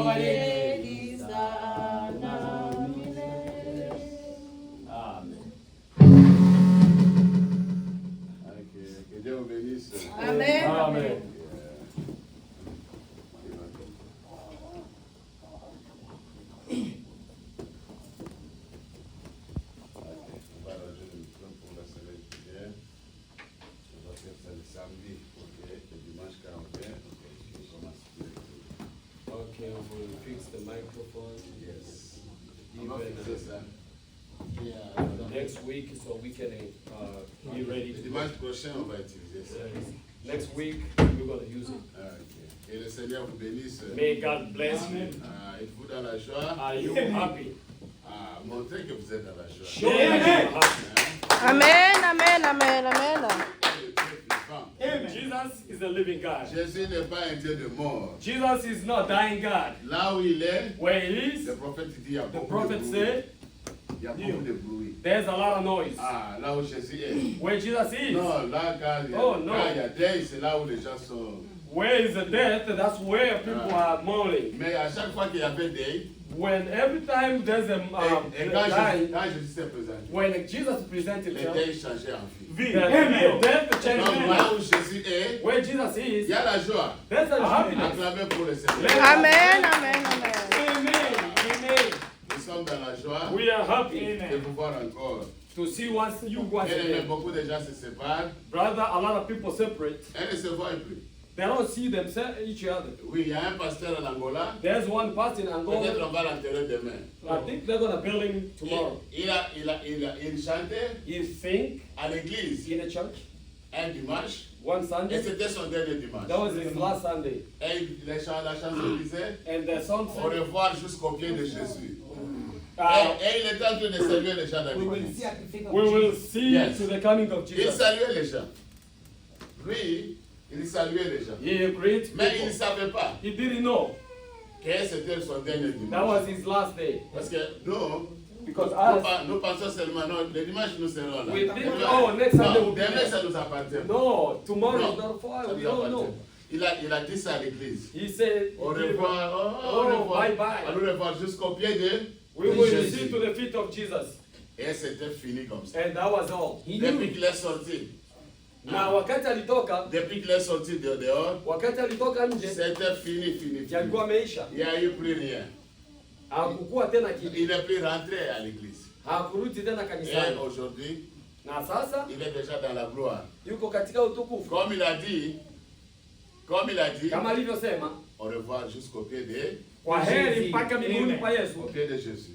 milele sana milele. Amen. Que Dieu vous bénisse. Amen. Amen. Okay, we'll fix the microphone. Yes. Next week, so we can be ready. Dimanche prochain, on va utiliser ça. Next week, we're going to use it. Okay. Et le Seigneur vous bénisse. May God bless you. Êtes-vous dans la joie? Are you happy? Montrez que vous êtes dans la joie. Show me that you're happy. Amen, amen, amen, amen. Jesus is the living God. Jésus n'est pas un Dieu de mort. Jesus is not dying God. Là où il est, Where he is, le prophète dit il y a the beaucoup de prophet bruit. said, Il y a beaucoup de bruit. there's a lot of noise. Là où Jésus est. Where Jesus is, Non, là quand il y a deuil, c'est là où les gens sont. where is the death, that's where people are mourning. Mais à chaque fois qu'il y avait deuil, When every time there's a et quand dying, Jésus s'est présenté, when Jesus presents les himself, deuils changeaient en vie. the death changes Donc là life. où Jésus est, Where Jesus il is, y a la joie. there's a happiness. Acclamez pour le Seigneur. Amen, amen, amen. Amen. Amen. Nous sommes dans la joie We are happy de vous voir encore. to see once Et again. beaucoup de gens se séparent. Brother, a lot of people separate. Elles ne se voient plus. They don't see themselves, each other. Oui, il y a un pasteur en Angola. There's one pastor in Peut-être Angola. on va l'enterrer demain. I think they're gonna build him tomorrow. Il chantait He sing à l'église in a church un dimanche. one Et Sunday. c'était son dernier dimanche. That was his last Sunday. Et la chanson disait And the song au said, revoir jusqu'au pied de Jésus. uh, Et il était en train de saluer les gens dans l'église. we will see Yes. to the coming of Il Jesus. saluait les gens. Lui, il saluait les gens. He great Mais il ne people. savait pas He didn't know que c'était son dernier that dimanche. was his last day. Parce que nous, Because us, nous pensons seulement, non, le dimanche nous serons là. we think, oh, next Sunday Non, will be demain there. ça nous appartient. No, tomorrow Non, is not far. ça We nous don't appartient. know. Il a dit ça à l'église. He said, Au revoir, au oh, revoir. bye bye. Au revoir jusqu'au pied de We will Jésus. see to the feet of Jesus. Et c'était fini comme ça. And that was all. Depuis qu'il est sorti, Na wakati alitoka, depuis qu'il est sorti de dehors, wakati alitoka nje, c'était fini. yalikuwa ameisha. Il n'y a eu plus rien. Hakukuwa tena kitu. Il n'est plus rentré à l'église. Hakurudi tena Et kanisani. aujourd'hui, Na sasa il est déjà dans la gloire. yuko katika utukufu. Comme il a dit, Kama alivyosema, au revoir jusqu'au pied de kwa heri mpaka miguuni pa au Yesu. pied de Jésus.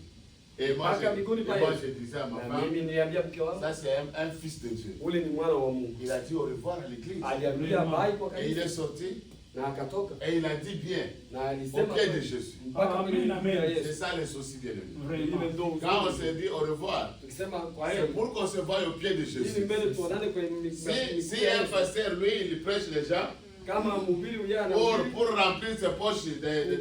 Et moi, Mpaka miguuni pa je Yesu. disais à ma Na femme, mimi niliambia mke wangu, ça c'est un fils de Dieu. ule ni mwana wa Mungu. Il a dit au revoir à l'église. Aliambia bye kwa Et il est kanisa sorti na akatoka et il a dit bien na au alisema pied de Jésus. mpaka miguuni pa C'est Yesu. ça les soucis bien aimés. Ile ndio Quand on uzuri. se dit au revoir, Tukisema kwa c'est heri, pour qu'on se voie au pied de ili Jésus. mbele tuonane kwenye Si miguu ya un Yesu. pasteur, lui, il prêche les gens Kama mhubiri huyu anahubiri pour remplir ses poches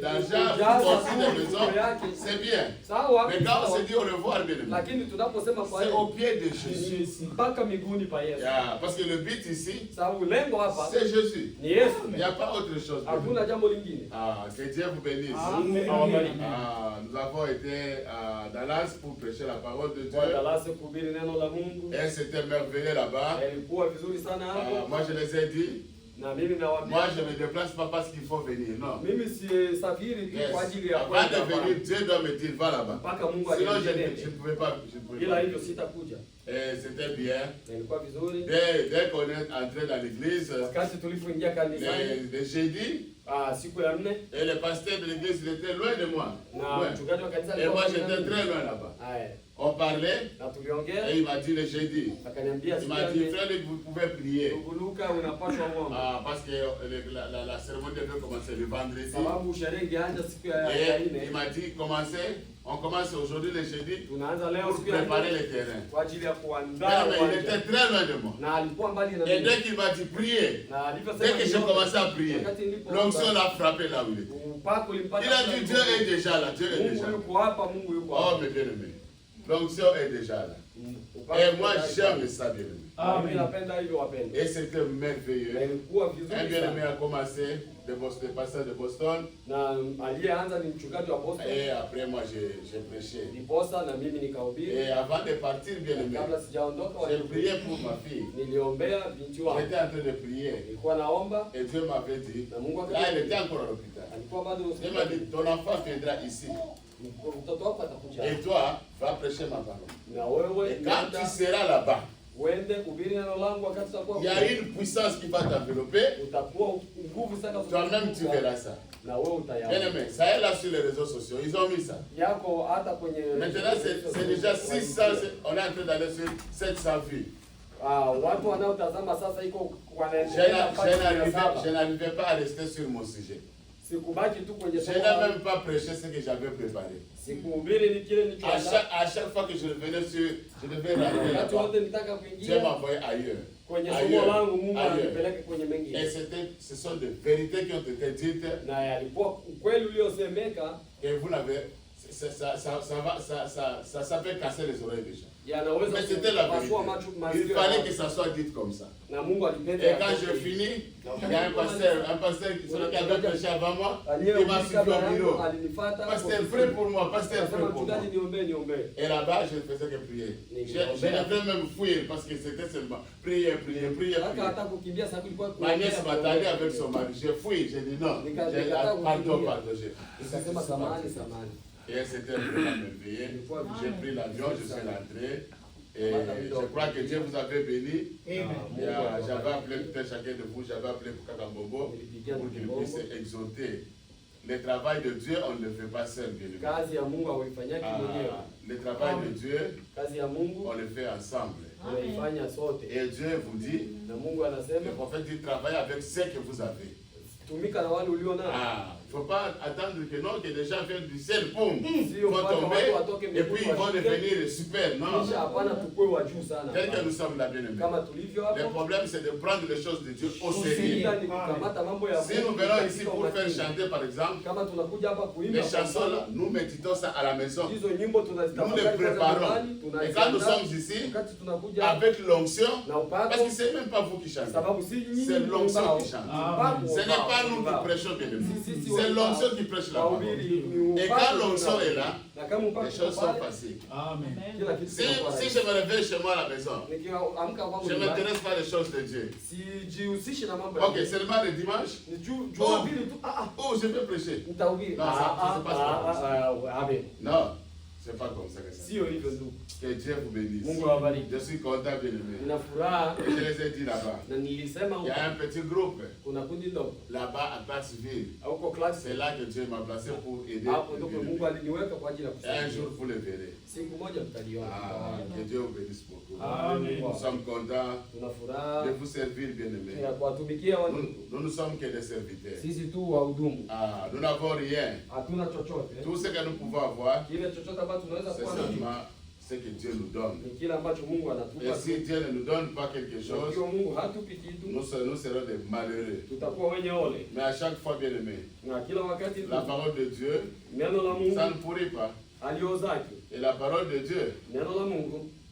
d'argent, pour construire des maisons, c'est bien. sawa, Mais quand on sawa. se dit au revoir, bien aimé, Lakini tunaposema kwa c'est heri au pied de Jésus. mpaka miguuni pa Yesu. Yeah, parce que le but ici, Sababu lengo hapa c'est Jésus. ni Yesu. Il n'y a pas autre chose. Hakuna jambo lingine. Que Dieu vous bénisse. Awabariki. Nous avons été à Dallas pour prêcher la parole de Kwa Dieu. Dallas kuhubiri neno la Mungu. Et c'était merveilleux là-bas. Ilikuwa vizuri sana hapo. Moi, je les ai dit, Na mimi nawaambia, moi, je ne me déplace pas parce qu'il faut venir. Non. mimi si safiri tu Yes. kwa ajili ya Avant kwenda de venir, pale. Dieu doit me dire, va là-bas. Mpaka Mungu Sinon, je aliyenileta. ne pouvais pas. Je ne pouvais Ila pas. hivyo sitakuja. Et c'était bien. Na ilikuwa vizuri. Dès qu'on est entré dans l'église, Wakati tulipoingia kanisani, le jeudi, siku ya 4, et le pasteur de l'église il était loin de moi. na Loin. mchungaji wa kanisa Et moi, alikuwa j'étais pamoja très nami. loin là-bas. Haya, On parlait na tuliongea, et il m'a dit le jeudi. akaniambia Il siku m'a ya dit, 4, frère, Luc, vous pouvez prier. ndugu Luka unapaswa mwomba. Parce que la cérémonie devait commencer le vendredi. Sababu sherehe ingeanza siku ya Et 4. il m'a dit, on commence aujourd'hui le jeudi Tunaanza leo pour siku ya préparer 4 le terrain. kwa ajili ya Mais kuandaa il uwanja. était très loin de moi. Na alikuwa mbali na Et mimi. dès qu'il m'a dit prier, Na alivyosema dès que j'ai niombe, commencé à prier, wakati nilipo l'onction l'a frappé là où il était. upako ulimpata. Il a dit, Dieu est déjà là, Dieu est déjà Mungu là. yuko hapa, Mungu yuko Oh, hapa. mes bien-aimés, l'onction est déjà là. Et moi, j'aime ça, bien-aimé. Et c'était merveilleux. Un bien-aimé a commencé de passer de Boston. Et après, moi, j'ai prêché. Et avant de partir, bien-aimé, j'ai prié pour ma fille. J'étais en train de prier. Et Dieu m'avait dit, là, elle était encore à l'hôpital. Il m'a dit, ton enfant viendra ici. Et toi, va prêcher ma parole. Et quand tu seras là-bas, il y a une puissance qui va t'envelopper. Toi-même, tu verras ça. Bien-aimé, ça est là sur les réseaux sociaux. Ils ont mis ça. Maintenant, c'est déjà 600. On est en train d'aller sur 700 vues. Je n'arrivais pas à rester sur mon sujet. Je n'ai même pas prêché ce que j'avais préparé. À chaque fois que je revenais je devais rentrer là-bas. Dieu m'a envoyé ailleurs. Et ce sont des vérités qui ont été dites. Et vous n'avez... Ça fait casser les oreilles des gens. Mais c'était la vérité. Il fallait que ça soit dit comme ça. Et quand j'ai fini, il y a un pasteur qui avait prêché avant moi, qui m'a suivi au bureau. Pasteur, prie pour moi, pasteur, prie pour moi. Et là-bas, je ne faisais que prier. Je devais même fuir parce que c'était seulement prier. Ma nièce m'attendait avec son mari. J'ai fui, j'ai dit non. Pardon. Et c'était vraiment merveilleux. J'ai pris l'avion, je suis rentré. Et je crois que Dieu vous avait béni. J'avais appelé peut-être chacun de vous, j'avais appelé Kakambombo pour qu'il puisse exhorter. Le travail de Dieu, on ne le fait pas seul, bien évidemment. Le travail de Dieu, on le fait ensemble. Et Dieu vous dit, le prophète dit, travaillez avec ce que vous avez. Il ne faut pas attendre que les gens viennent du ciel, boum, vont tomber, et puis ils vont devenir super. Non. Tel que nous sommes là, bien aimés. Le problème, c'est de prendre les choses de Dieu au sérieux. Si nous venons ici pour faire chanter, par exemple, les chansons, là, nous méditons ça à la maison. Nous les préparons. Et quand nous sommes ici, avec l'onction, parce que ce n'est même pas vous qui chantez, c'est l'onction qui chante. Ce n'est pas nous qui prêchons, bien aimés. C'est l'onction qui prêche la parole. Et quand l'onction est là, les choses sont faciles. Si je me réveille chez moi à la maison, je ne m'intéresse pas aux choses de Dieu. Ok, seulement le dimanche. Oh, je vais prêcher. Non, ça ne se passe pas comme ça. Non, c'est pas comme ça que ça. Que Dieu vous bénisse. Je suis content, bien aimé. Et je les ai dit là-bas. Il y a un petit groupe là-bas à Clarksville. C'est là que Dieu m'a placé pour aider. Et un jour, vous le verrez. Que Dieu vous bénisse beaucoup. Nous sommes contents de vous servir, bien aimé. Nous ne sommes que des serviteurs. Nous n'avons rien. Tout ce que nous pouvons avoir, c'est seulement ce que Dieu nous donne. Et si Dieu ne nous donne pas quelque chose, nous serons des malheureux. Mais à chaque fois, bien aimé, la parole de Dieu, ça ne pourrit pas. Et la parole de Dieu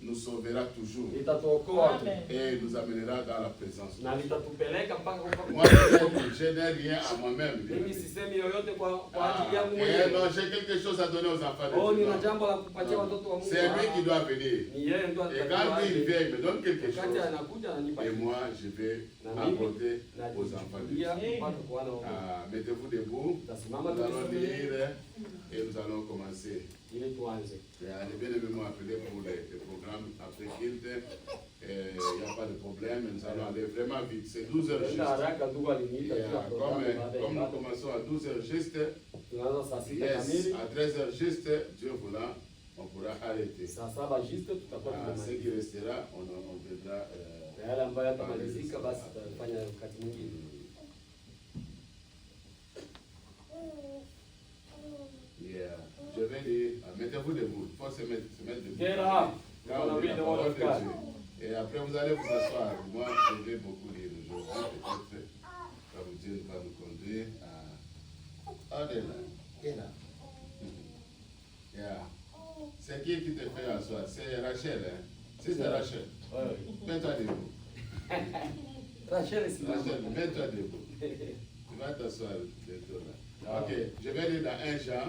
nous sauvera toujours et nous amènera dans la présence. Moi, je n'ai rien à moi-même. J'ai quelque chose à donner aux enfants de Dieu. C'est lui qui doit venir. Et quand il vient, il me donne quelque chose. Et moi, je vais apporter aux enfants de Dieu. Mettez-vous debout. Nous allons lire et nous allons commencer. Les bien-aimés m'ont appelé pour les programmes après Kilt. Il n'y a pas de problème, nous allons aller vraiment vite. C'est 12h juste. Comme nous commençons à 12h juste, à 13h juste, Dieu voulant, on pourra arrêter. Ce qui restera, on verra. Je vais dire, mettez-vous debout. Il faut se mettre debout. Là, on lit la parole de Dieu. Et après, vous allez vous asseoir. Moi, je vais beaucoup lire aujourd'hui. Peut-être comme Dieu va nous conduire à... Oh, là. Yeah. C'est qui te fait asseoir? C'est Rachel, hein? Sister Rachel, mets-toi debout. Rachel, mets-toi debout. Tu vas t'asseoir bientôt là. Ok, je vais lire dans 1 Jean.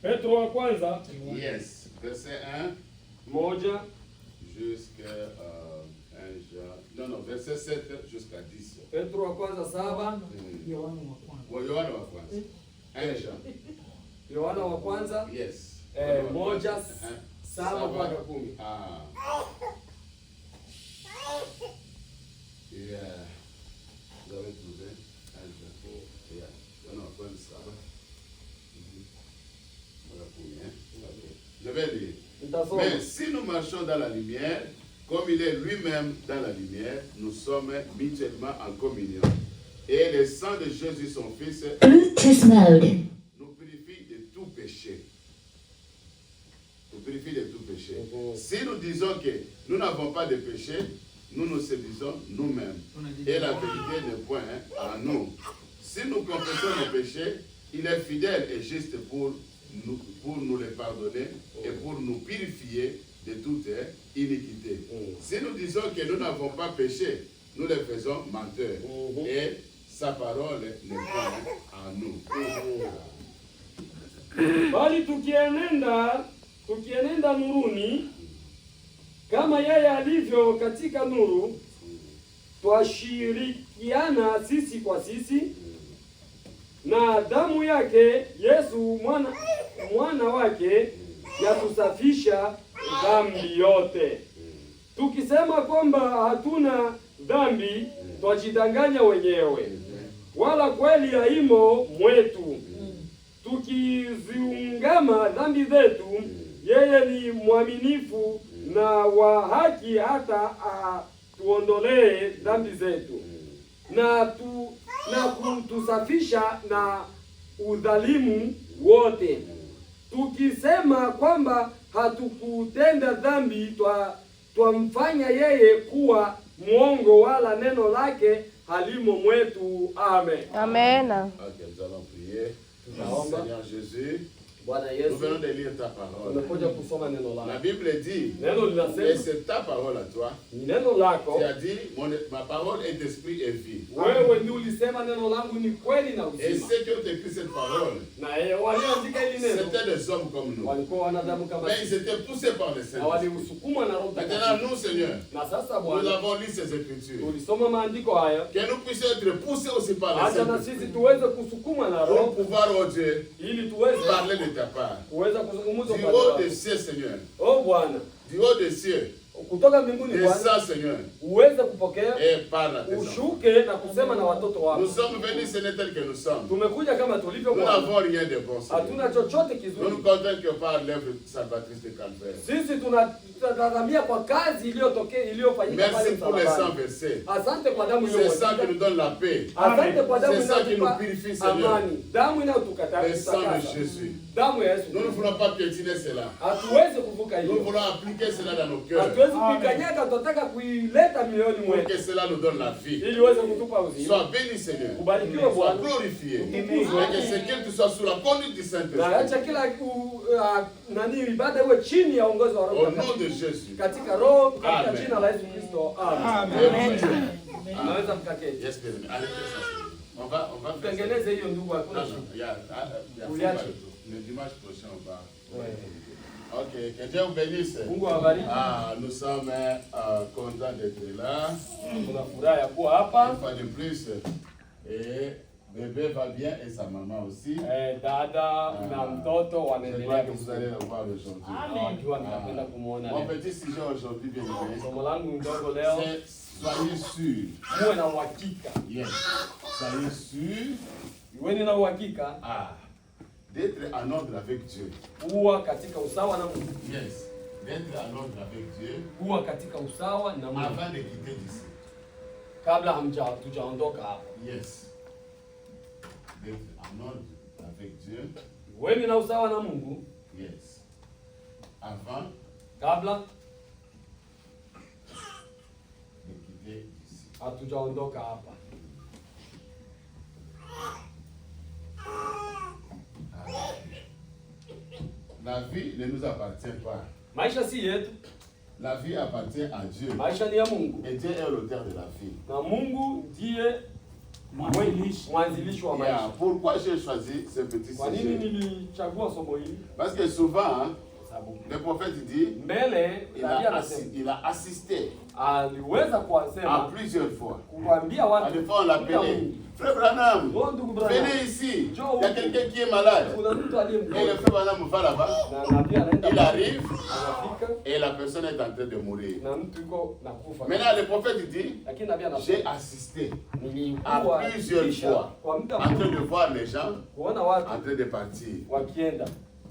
Petro wa kwanza Yes, verset 1 moja jusqu'à 1 Jean. Non, verset 7 jusqu'à 10. Petro wa kwanza 7, Yohana wa kwanza. 1 Jean. Yohana wa kwanza Yes. moja 7 mpaka 10. Ah. Yeah. Vous avez trouvé 1 Jean. Yeah. Yohana wa kwanza 7. Je vais lire. Mais si nous marchons dans la lumière, comme il est lui-même dans la lumière, nous sommes mutuellement en communion. Et le sang de Jésus, son Fils, Bluetooth mode. nous purifie de tout péché. Nous purifie de tout péché. Si nous disons que nous n'avons pas de péché, nous nous séduisons nous-mêmes. Et la vérité n'est point en nous. Si nous confessons nos péchés, il est fidèle et juste pour nous les pardonner et pour nous purifier de toute iniquité. Si nous disons que nous n'avons pas péché, nous les faisons menteurs. Et sa parole n'est pas en nous. bali tukienenda nuruni kama yeye alivyo katika nuru, twashirikiana sisi kwa sisi, na damu yake Yesu mwana wake yatusafisha dhambi yote. Tukisema kwamba hatuna dhambi, twajidanganya wenyewe, wala kweli haimo mwetu. Tukiziungama dhambi zetu, yeye ni mwaminifu na wa haki hata tuondolee dhambi zetu na kutusafisha na udhalimu wote. Tukisema kwamba hatukutenda dhambi, twamfanya yeye kuwa mwongo, wala neno lake halimo mwetu. Amen. Amen. Ok, nous allons prier. Seigneur Jésus, nous venons de lire ta parole. La Bible dit, et c'est ta parole à toi. Tu as dit, ma parole est esprit et vie. Et ceux qui ont écrit cette parole, c'était des hommes comme nous. Mais ils étaient poussés par le Seigneur. Maintenant, nous, Seigneur, nous avons lu ces Écritures. Que nous puissions être poussés aussi par le Seigneur. Pour pouvoir, oh Dieu, parler de ta part. Du haut des cieux, Seigneur. Du haut des cieux. Kutoka mbinguni Bwana, Seigneur, uweze kupokea ushuke na kusema na watoto wako. Nous sommes venus ce n'est tel que nous sommes. Tumekuja kama tulivyo Bwana. Nous n'avons rien de bon. Hatuna chochote kizuri. Nous nous contentons que par l'œuvre salvatrice de Calvaire. Sisi tunatazamia kwa kazi iliyofanyika pale msalabani. Merci pour les 100 versets. Asante kwa damu hiyo. C'est ça qui nous donne la paix. Asante kwa damu c'est ça qui nous purifie, Seigneur. Amani. Damu inayotukataa. Le sang de Jésus. Damu ya Yesu. Nous ne voulons pas piétiner cela. Hatuwezi kuvuka hiyo. Nous voulons appliquer cela dans nos cœurs. Hatuwezi kukanyaga, tunataka kuileta mioyoni mwetu. Pour que cela nous donne la vie. Ili uweze kutupa uzima. Sois béni, Seigneur. Ubarikiwe Bwana. Sois glorifié. Et que ce culte soit sous la conduite du Saint-Esprit. Na acha kila ibada iwe chini ya uongozi wa Roho. Au nom de Jésus. Katika roho, katika jina la Yesu Kristo. Amen. Naweza mkaketi. Yes, baby. Allez, on va tengeneze hiyo ndugu hakuna. Le dimanche prochain on va. Ok, que Dieu vous bénisse. Mungu awabariki. Nous sommes contents d'être là. Tunafurahi ya kuwa hapa. Une fois de plus. Et bébé va bien et sa maman aussi. Dada na mtoto wanaendelea vizuri. Vous allez le voir aujourd'hui. Amen. Mon petit sujet aujourd'hui, bien aimé. Somo langu ndogo leo. Soyez sûrs. Muwe na uhakika. Yes. Soyez sûrs. Iweni na uhakika. D'être en ordre avec Dieu. Kuwa katika usawa na Mungu. Yes. D'être en ordre avec Dieu. Kuwa katika usawa na Mungu. Avant de quitter d'ici. Kabla hatujaondoka hapa. Yes. D'être en ordre avec Dieu. Iweni na usawa na Mungu. Yes. Avant. Kabla de quitter d'ici. Hatujaondoka hapa. La vie ne nous appartient pas. Maisha si yetu. La vie appartient à Dieu. Maisha ni ya Mungu. Et Dieu est l'auteur de la vie. Na Mungu ndiye mwanzilishi wa maisha. Pourquoi j'ai choisi ce petit Kwa nini sujet? nilichagua somo hili? Parce que souvent, le prophète dit, Mbele il a assisté aliweza à kuwasema plusieurs fois. kuambia À watu des fois, on l'appelait. Frère Branham, Oh, ndugu Branham, venez ici. Il y a quelqu'un qui est malade. kuna mtu aliye Et le mgonjwa frère Branham va là-bas. na nabii anaenda Il arrive anafika et la personne est en train de mourir. na mtu yuko nakufa. Maintenant, le prophète dit, Lakini nabii anasema j'ai assisté à nilikuwa plusieurs kisha fois kwa muda en train mrefu de voir les gens kuona en watu train de partir. wakienda,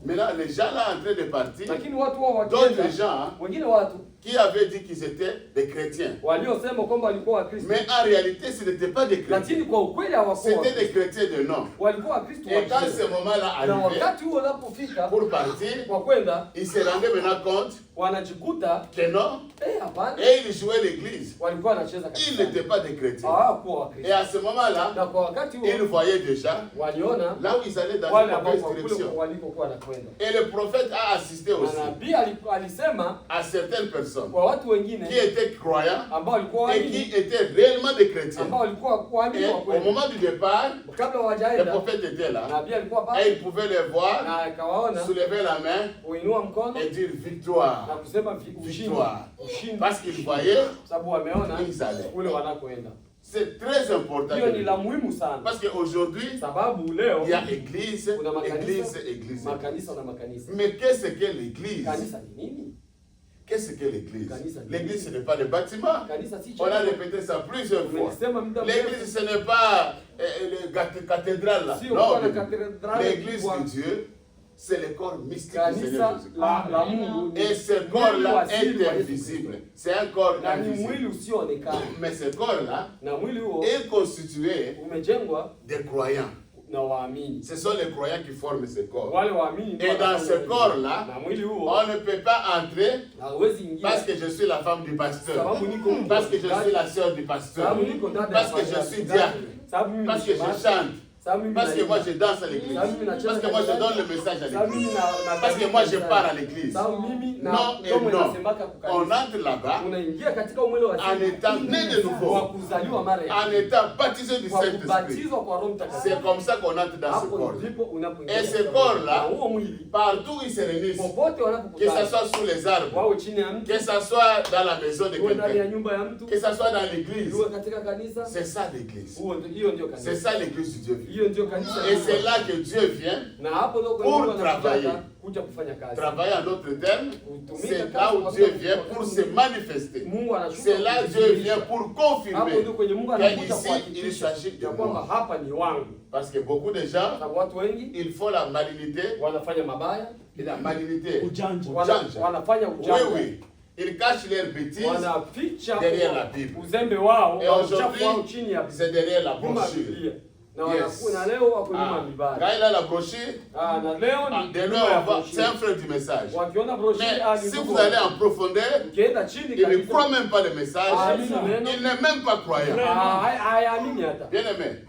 Maintenant, les gens là en train de partir, lakini watu wao d'autres wakienda, gens wengine watu qui avaient dit qu'ils étaient des chrétiens. waliosema kwamba walikuwa Wakristo, Mais en réalité, ce n'étaient pas des chrétiens. lakini kwa ukweli hawakuwa, C'était des chrétiens de nom. walikuwa Wakristo Et quand ce wakienda. moment-là Na arrivait, wakati huo unapofika pour partir, kwa kwenda, ils se rendaient maintenant compte wanajikuta que non, hapana, et ils jouaient l'église. walikuwa wanacheza Ils kanisa, n'étaient pas des chrétiens. hawakuwa Et Wakristo. à ce moment-là, Na kwa wakati huo ils voyaient déjà waliona là où ils allaient dans wale une ambao mauvaise kwa kule direction. walikokuwa wanakwenda. Et le prophète a assisté aussi Na nabii alisema à certaines personnes kwa watu wengine qui étaient croyants ambao walikuwa et waamini, qui étaient réellement des chrétiens. ambao walikuwa waamini Et wa au kweli. moment du départ, Kabla le hawajaenda, prophète était là nabii alikuwa et pale il pouvait les voir, na akawaona soulever la main kuinua mkono et dire na victoire. kusema ushindi, Victoire. ushindi, Parce qu'ils voyaient, sababu wameona ils allaient. kule wanakoenda. C'est très important. Hiyo ni la muhimu sana, Parce qu'aujourd'hui, sababu leo il y a église, kuna église, makanisa, église. makanisa na makanisa. Mais qu'est-ce que l'église? Kanisa ni nini? Qu'est-ce que l'église? Kanisa. L'église, ce n'est pas des bâtiments. Kanisa si On a chombo. répété ça plusieurs fois. Nimesema muda mrefu, L'église, ce n'est pas le cathédrale là. si Non, uko na katedrali l'église kubwa, de Dieu, c'est le corps mystique du Seigneur kanisa Jésus. la Mungu ni Et ce mwili corps-là wa asili est wa Yesu invisible. Kristo. C'est un corps Na ni mwili invisible. usioonekana, Mais ce corps-là na mwili huo est constitué umejengwa des croyants. na waamini. Ce sont les croyants qui forment ce corps. Wale waamini Et dans ce corps-là, na mwili huo on ne peut pas entrer hawezi ingia parce que je suis la femme du pasteur, sababu niko mtu, parce que je suis la sœur du pasteur, sababu niko dada, parce que je suis diacre, sababu mimi parce que je chante, parce que moi je danse à l'église, parce que moi je donne le message à l'église, parce que moi je pars à l'église. Non et non. On entre là-bas unaingia katika umwele wa en étant né de nouveau, wa kuzaliwa mara ya en étant baptisé du kwa Saint-Esprit. kubatizwa kwa Roho Mtakatifu. C'est comme ça qu'on entre dans ce Hapo corps. ndipo unapoingia. Et ce katika corps-là, mwili. Na huo mwili partout où ils se réunissent, popote que ce wanapokutana, soit sous les arbres, wao chini ya mti, que ce soit dans la maison de uwe ndani ya quelqu'un, nyumba ya mtu, que ce soit dans l'église, uwe katika kanisa, c'est ça l'église. hiyo ndio C'est kanisa. ça l'église du Dieu. Hiyo ndio kanisa. Et c'est là que Dieu vient Na hapo ndio pour Mungu travailler. anakuja kuja kufanya kazi. travailler en d'autres termes. C'est là où Dieu vient pour se manifester. Mungu anashuka. C'est là où Dieu vient pour Hapo confirmer ndio kwenye Mungu anakuja qu'ici il kuhakikisha s'agit de ya kwamba moi. hapa ni wangu. Parce que beaucoup de gens, Sababu watu wengi ils font la malignité. wanafanya mabaya, Et la malignité. wanafanya Oui, ujanja. oui. Ils cachent leurs bêtises Wanaficha derrière la Bible. uzembe wao Et na uchafu wao aujourd'hui, chini ya c'est derrière la nyuma ya brochure. Biblia. Na Yes. wanakuwa na leo wako nyuma ya Ah, mibaya. quand il a la brochure, Na leo ni de nyuma ya là, c'est un brochure. frère du message. Wakiona brochure Mais ni si ndugu vous allez en profondeur, ukienda chini il ne kabisa, croit même pas le message. Il n'est même pas croyant. hayaamini hata. Bien aimé,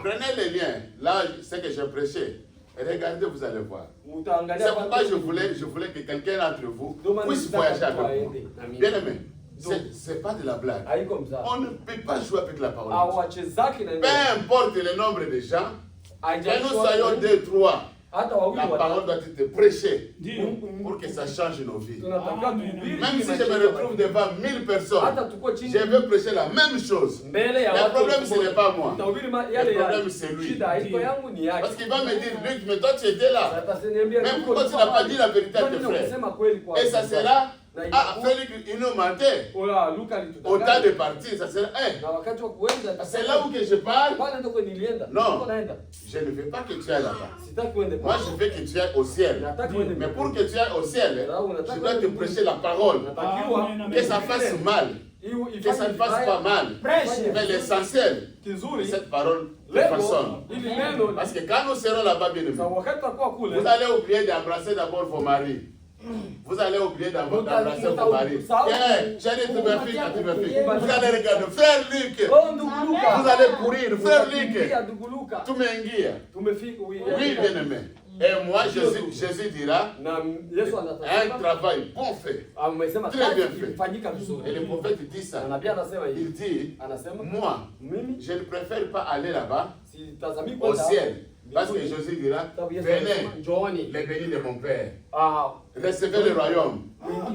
prenez les liens. Là, c'est que j'ai prêché. Regardez, vous allez voir. Mtaangalia C'est pourquoi je voulais que quelqu'un d'entre vous Ndio puisse maana voyager avec moi. waende na mimi. Bien aimé, c'est pas de la blague. Haiko mzaa. On ne peut pas jouer avec la parole. Hawachezaki na Peu importe le nombre de gens, que haijalishi nous watu soyons wengi, 2, 3, hata wawili la parole watatu. doit être prêchée Mungu- pour que ça change nos vies. tunatakiwa tuhubiri Même si je maisha me yetu. retrouve devant 1000 personnes, Hata tuko chini je veux prêcher la même chose. mbele ya Le watu problème, elfu ce n'est pas moi. Utahubiri Le yale problème, yale. c'est lui. Shida haiko yangu ni yake. Parce qu'il va me dire, Luc, mais toi tu étais là. Atasiniambia, Mais "Luko, pourquoi tu ulikuwa n'as pas wapi? dit la vérité à Kwa tes nini frères?" unasema kweli kwa Et ça watu sera, Na ah, ilikuwa- Félix, il nous mentait. Ola, Luka Au alitudanganya. temps de partir, ça sera, Na wakati wa kuenda c'est là où que je parle. Bwana ndio kwenye nilienda. Non. Niko naenda. Je ne veux pas que tu ailles là-bas. Sitaki uende Moi, pale. je veux que tu ailles au ciel. Nataka uende Mais mbinguni. pour que tu ailles au ciel, Unataka je dois te uende prêcher la parole. Natakiwa Que ça fasse mal, que ça ne fasse pas mal. Mais l'essentiel, kizuri cette parole de lengo personne. ili neno Parce que quand nous serons là-bas, bien aimés, sa wakati tutakuwa kule vous allez oublier d'embrasser d'abord vos maris. Vous allez oublier d'embrasser vos maris. Eh, chérie, tu me fiques, tu me fiques. Vous allez regarder, frère Luc. Oh, ndugu Vous Luka. allez courir, frère Luc. Utakimbia, ndugu Luka. Tu m'enguies. Tumefika Oui, bien aimé. Et moi, Jésus dira, Na Yesu un anasema travail bon fait. amesema Très bien kazi fait. ilifanyika vizuri. Et le prophète dit ça. Na nabii anasema Il hivi. dit, Anasema moi, mimi je ne préfère pas aller là-bas sitazami au kwenda ciel. Parce que Jésus dira, sababu Yesu venez, anasema njooni. les bénis de mon Père. Ah, Recevez le royaume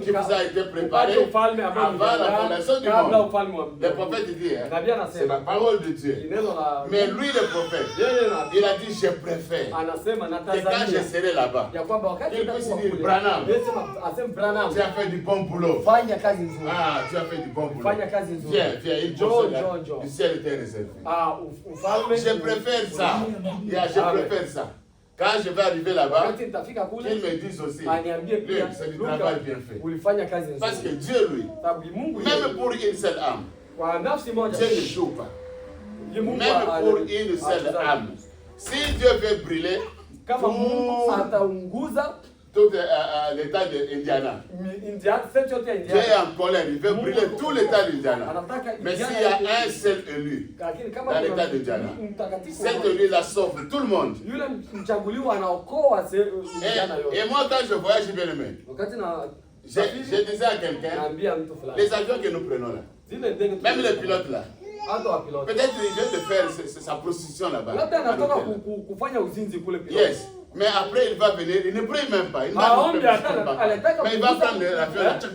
qui vous a été préparé upate ufalme ambao avant la fondation du kabla monde. ufalme wa Le prophète dit, hein, Nabii c'est la anasema parole de Dieu. neno la Mais lui, le prophète, yeye nabii il a dit, je préfère anasema que quand je natazamia serai là-bas, ya kwamba wakati il nitakuwa puisse dire, kule, Branham, Yesu asema Branham, tu as fait du bon boulot. fanya kazi nzuri. Ah, tu as fait du bon boulot. Fanya kazi nzuri. Viens, viens, il Njoo, dit, njoo, njoo. du ciel était réservé. Ah, ufalme Je préfère ça. Yeah, je Amen. préfère ça. Quand je vais arriver là-bas, wakati nitafika kule qu'ils me disent aussi, aniambie lui, pia c'est du Luka, travail bien fait. ulifanya kazi Parce que nzuri. Dieu, lui, Sababu Mungu yeye, même pour une seule âme, kwa nafsi moja Dieu ne joue pas. ye Mungu Même pour ana- une seule anatazama. âme. Si Dieu veut brûler Kama Mungu tout, ataunguza tout l'état d'Indiana, India, state yote ya Dieu est India, en colère, il veut brûler tout l'état d'Indiana. anataka Mais s'il Indiana y a yote- un seul élu, lakini kama dans kuna l'état d'Indiana, mtakatifu cet mmoja, élu-là sauve tout le monde. yule mchaguliwa anaokoa Indiana yote. Et moi, quand je voyage, bien aimé, Wakati na je disais à quelqu'un, naambia mtu fulani les avions que nous prenons là, zile ndege même les pilotes là, hata wa piloti peut-être il vient de faire sa prostitution là-bas. labda à anatoka l'hôtel. kufanya uzinzi kule piloti. Yes. Mais après, il va venir, il ne prie même pas. Il Ah, va on nous dit, faire attends, pas. attends, Mais il va prendre l'avion là, Anaanza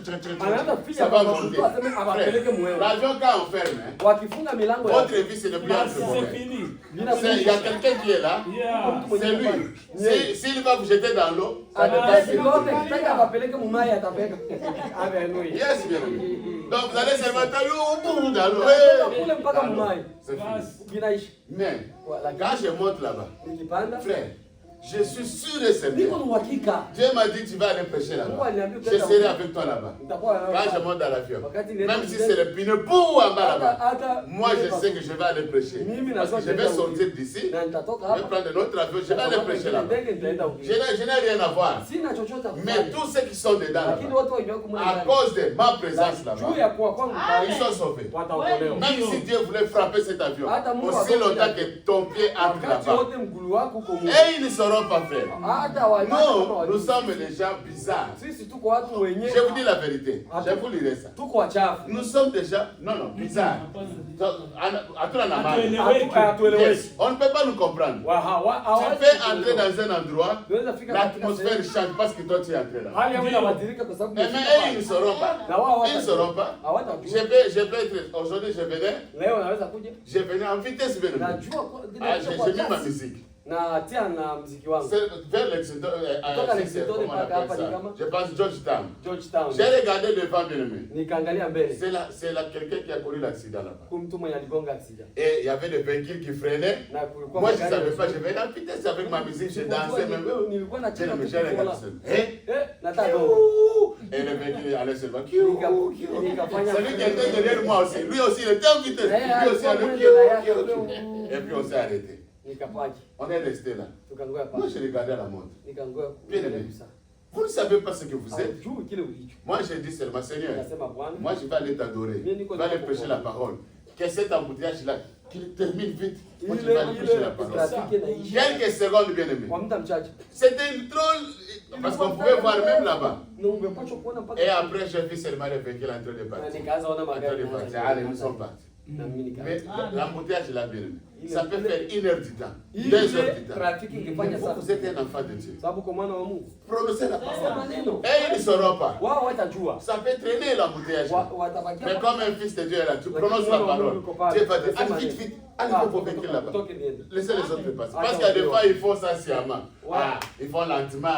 kupiga ça va mafuta, monter. aseme awapeleke Frère, mwewe. l'avion quand on ferme, hein, Wakifunga milango ya votre vie, ce n'est plus un C'est problème. fini. bila Il y a quelqu'un qui est là, Yeah. c'est lui. S'il va vous jeter dans l'eau, ça ne Atapeleka passe pilote pas. kitaka awapeleke mumai atapeleka. Amenui. Yes, bien. Donc vous allez seulement dans l'eau. Kule mpaka Dans l'eau. mumai. C'est fini. Binaishi. Mais, Wala quand je monte là-bas, nikipanda frère, je suis sûr et certain. niko na uhakika Dieu m'a dit tu vas aller prêcher là-bas. Mungu aliniambia Je utaenda serai huko. avec toi là-bas. Nitakuwa na Quand je monte dans l'avion, wakati nenda même si c'est le pneu pour en bas là-bas, hata moi je sais que je vais aller prêcher. Mimi Parce que je vais sortir d'ici, na je nitatoka vais hapa. prendre un autre avion, je vais aller prêcher là-bas. Ndege nitaenda huko. Je n'ai rien à voir. Sina chochote cha Mais kufanya. tous ceux qui sont dedans Lakini là-bas, watu wengi wako mwana à ndani. cause de ma présence Juu là-bas, ya kuwa kwangu ils sont sauvés. wataokolewa. Même si Dieu voulait frapper cet avion, Hata Mungu aussi akakuja. longtemps que ton pied entre Wakati là-bas, wote mgulu wako uko Mungu. et ils ne sauront pas faire. Hata wa Non, nous sommes des gens bizarres. sisi tuko watu wenye Je vous dis la vérité, je vous lirai ça. tuko wachafu. Nous sommes déjà, non, bizarres. Hatueleweki. Yes, on ne peut pas nous comprendre. Tu peux entrer dans un endroit, Tunaweza fika katika l'atmosphère sehemu change parce que toi tu es entré là. hali yao inabadilika kwa sababu Mais eux, ils ne sauront pas. na wao Ils ne sauront pas. Je hawatajua. vais être, aujourd'hui je venais en vitesse venue. Najua Ah, j'ai mis ma musique. na tia na muziki wangu C'est vers Lexington, Kutoka Lexington comment on mpaka hapa appelle ni ça? kama? Je pense Georgetown. Georgetown. J'ai regardé devant bien aimé. Nikaangalia mbele C'est là quelqu'un qui a connu l'accident là-bas. kumtu mwenye aligonga accident Et il y avait des véhicules qui freinaient. na kulikuwa Moi, je ne magari savais pas, ya- je venais en vitesse avec ma musique, je dansais même. nilikuwa J'ai nacheza le tu j'ai regardé kwa seul. Eh? nataka Et le véhicule allait seulement. nikafanya Celui qui était derrière moi aussi, lui aussi, il était en vitesse. Eh, Lui aussi, alikuwa allait. mwendo na yake. Et puis on s'est arrêté. nikapaji On est resté là. tukangoja Moi, pa je regardais la montre. nikangoja Bien aimé. Vous ne savez pas ce que vous êtes. juu kile ulicho Moi, j'ai dit seulement, Seigneur, nikasema Bwana moi, je vais aller t'adorer. Je vais aller prêcher la parole. Que cet embouteillage-là, qu'il termine vite. Moi, je vais aller prêcher la parole. trafiki inaisha Quelques secondes, bien aimé. kwa muda mchache C'était une drôle. Parce qu'on pouvait voir même là-bas. na ungepaswa kuona mpaka Et après, j'ai vu seulement le véhicule en train de na partir. nikaanza ona En train magari de partir. Allez, nous sommes partis. na mimi Mais nikaanza l'embouteillage, là, bien aimé. Ça peut faire 1 heure du temps, 2 ile heures du temps. trafiki Mais ingefanya vous, sana vous êtes un enfant de Dieu. sababu kwa mwana wa Mungu Prononcez la sema parole. neno Et ils ne sauront pas. wao watajua Ça peut traîner l'embouteillage. watabakia Mais comme un fils de Dieu est là, tu prononces la parole. Dieu va dire, allez vite, vite, allez vos véhicules là-bas. Laissez les autres passer. Parce qu'il y a des fois, ils font ça sciemment. Ah, ils font lentement.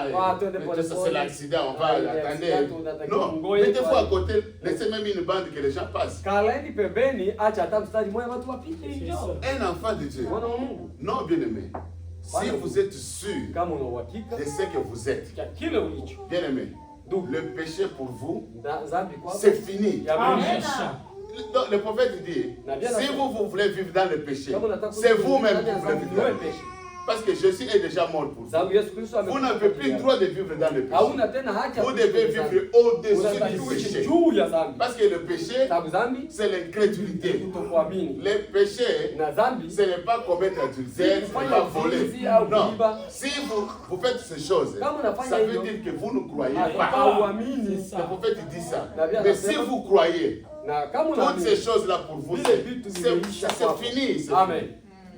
Mais ça, c'est l'accident, on va attendre. Non, mettez-vous à côté, laissez même une bande que les gens passent. kalaini pembeni, acha hata mstari mmoja watu wapite hivyo. Un enfant de Dieu. Mwana wa Mungu, Non, bien-aimé. Si vous êtes sûr kama una uhakika de ce que vous êtes, cha kile ulicho bien-aimé, le péché pour vous, dhambi kwako c'est fini. yameisha. Donc, le prophète dit, si vous voulez vivre dans le péché, Kama unataka c'est kuishi vous-même ndani ya qui voulez dhambi, vivre dans wewe le péché. peshe. Parce que Jésus est déjà mort pour vous. Sababu Yesu Kristo Vous n'avez plus le droit de vivre dans le péché. hauna tena haki ya Vous kuishi devez kwenye dhambi. vivre au-dessus du Unatakiwa kuishi péché. juu ya dhambi. Parce que le péché, Sababu dhambi c'est l'incrédulité. kutokuamini. Le péché, Na dhambi ce n'est pas commettre adultère, ce n'est pas voler. Non. Si vous faites ces choses, ça veut dire que vous ne croyez pas. hauamini. Le prophète dit ça. Nabii Mais si anasema, vous croyez, na kama toutes unaamini ces choses-là pour vous, vile vitu c'est vimeisha kwako. fini. c'est Amen. fini.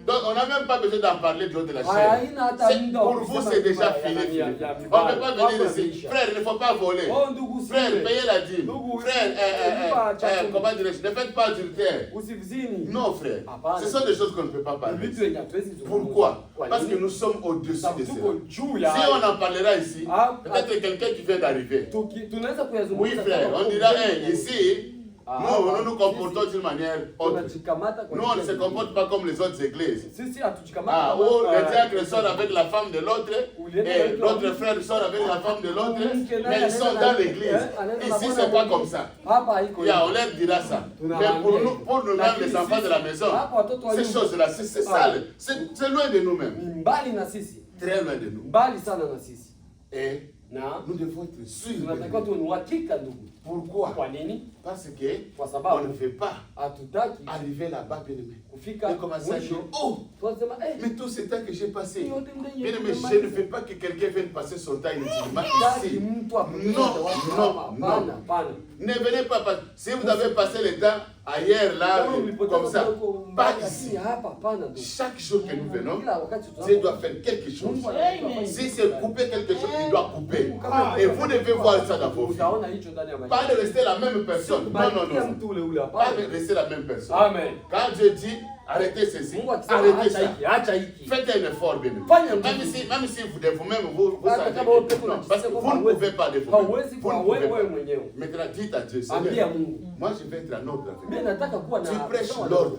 Donc on n'a même pas besoin d'en parler de la chair. Haina hata muda wa Pour vous, kusema c'est déjà vibaya fini. ya On ne peut vibaya. pas Mambo venir ici. yameisha. Frère, il ne faut pas voler. Oh ndugu Frère, usiwe. payez la dîme. Ndugu, Frère, comment dirais-je, ne faites pas adultère. Usivizini. Non, frère. Hapana. Ce sont des choses qu'on ne peut pas parler. Vitu yenye hatuwezi zungumza. Pourquoi? Kwa Parce que nini? nous sommes au-dessus Sababu de tuko cela. juu ya Si hayo. on en parlera ici, Ah, peut-être quelqu'un qui vient d'arriver. Tunaweza Oui, kuyazungumza. frère, kama on dira, kwa hey, ici, nous nous comportons d'une manière autre. tunajikamata kwa Nous, on ne se njia comporte pas comme les autres églises. Sisi hatujikamata Ah, kama, où le diacre sort avec la femme de l'autre, Ulienda et avec l'autre la- frère sort avec la femme de l'autre, Mke naye mais ils sont anaenda dans na- l'église. anaenda Ici, na c'est bwana pas mwingine. comme ça. Hapa haiko Yeah, on hivyo. leur dira ça. Tuna Mais pour waambia. nous-mêmes, Lakini les enfants de la sisi, maison, hapa watoto wa ces nyumba, choses-là, c'est sale. C'est loin de nous-mêmes. ni mbali na sisi. Très loin de nous. Mbali sana na sisi. Et Na nous devons être sûrs. de tunatakiwa nous. tuwe ni uhakika ndugu. Pourquoi? Kwa nini? Parce que Kwa on sababu ne veut pas hatutaki arriver là-bas, bien aimé. kufika Et commencer à dire, mwisho. oh, Tunasema mais tout ce temps que j'ai passé, yote mdenye bien aimé, je ne veux pas que quelqu'un vienne passer son temps inutilement Hataki ici. mtu apoteze Non, watu non, hapa. non. Hapana, hapana. Ne venez pas, si vous avez passé le temps ailleurs, là, Kama ulipoteza comme ça, kidogo pas mbali, ici. lakini hapa hapana ndugu. Chaque jour que nous venons, Kila wakati Dieu doit faire quelque chose. Mungu anatakiwa afanye Si kitu c'est fulani. couper quelque chose, il doit couper. Kama Et vous devez voir ça dans vos vies. utaona hicho ndani ya maisha. Pas de rester la même personne. Non, non, Kubarikia non. mtu ule ule Pas hapana. de rester la même personne. Amen. Quand Dieu dit, arrêtez ceci, Mungu akisema arrêtez acha ça. hiki, acha hiki. Faites un effort, bien aimé. Fanya Même nguvu. si vous de vous-même, vous Hata savez kama wewe que peke non, yako parce que unajisikia vous ne kwamba pouvez pas de vous-même. hauwezi Vous kwa ne pouvez wewe pas. mwenyewe. Maintenant, dites à Dieu, Ambia Seigneur, Mungu. moi je vais être en ordre avec Mimi toi. nataka kuwa na Tu prêches sawa na l'ordre.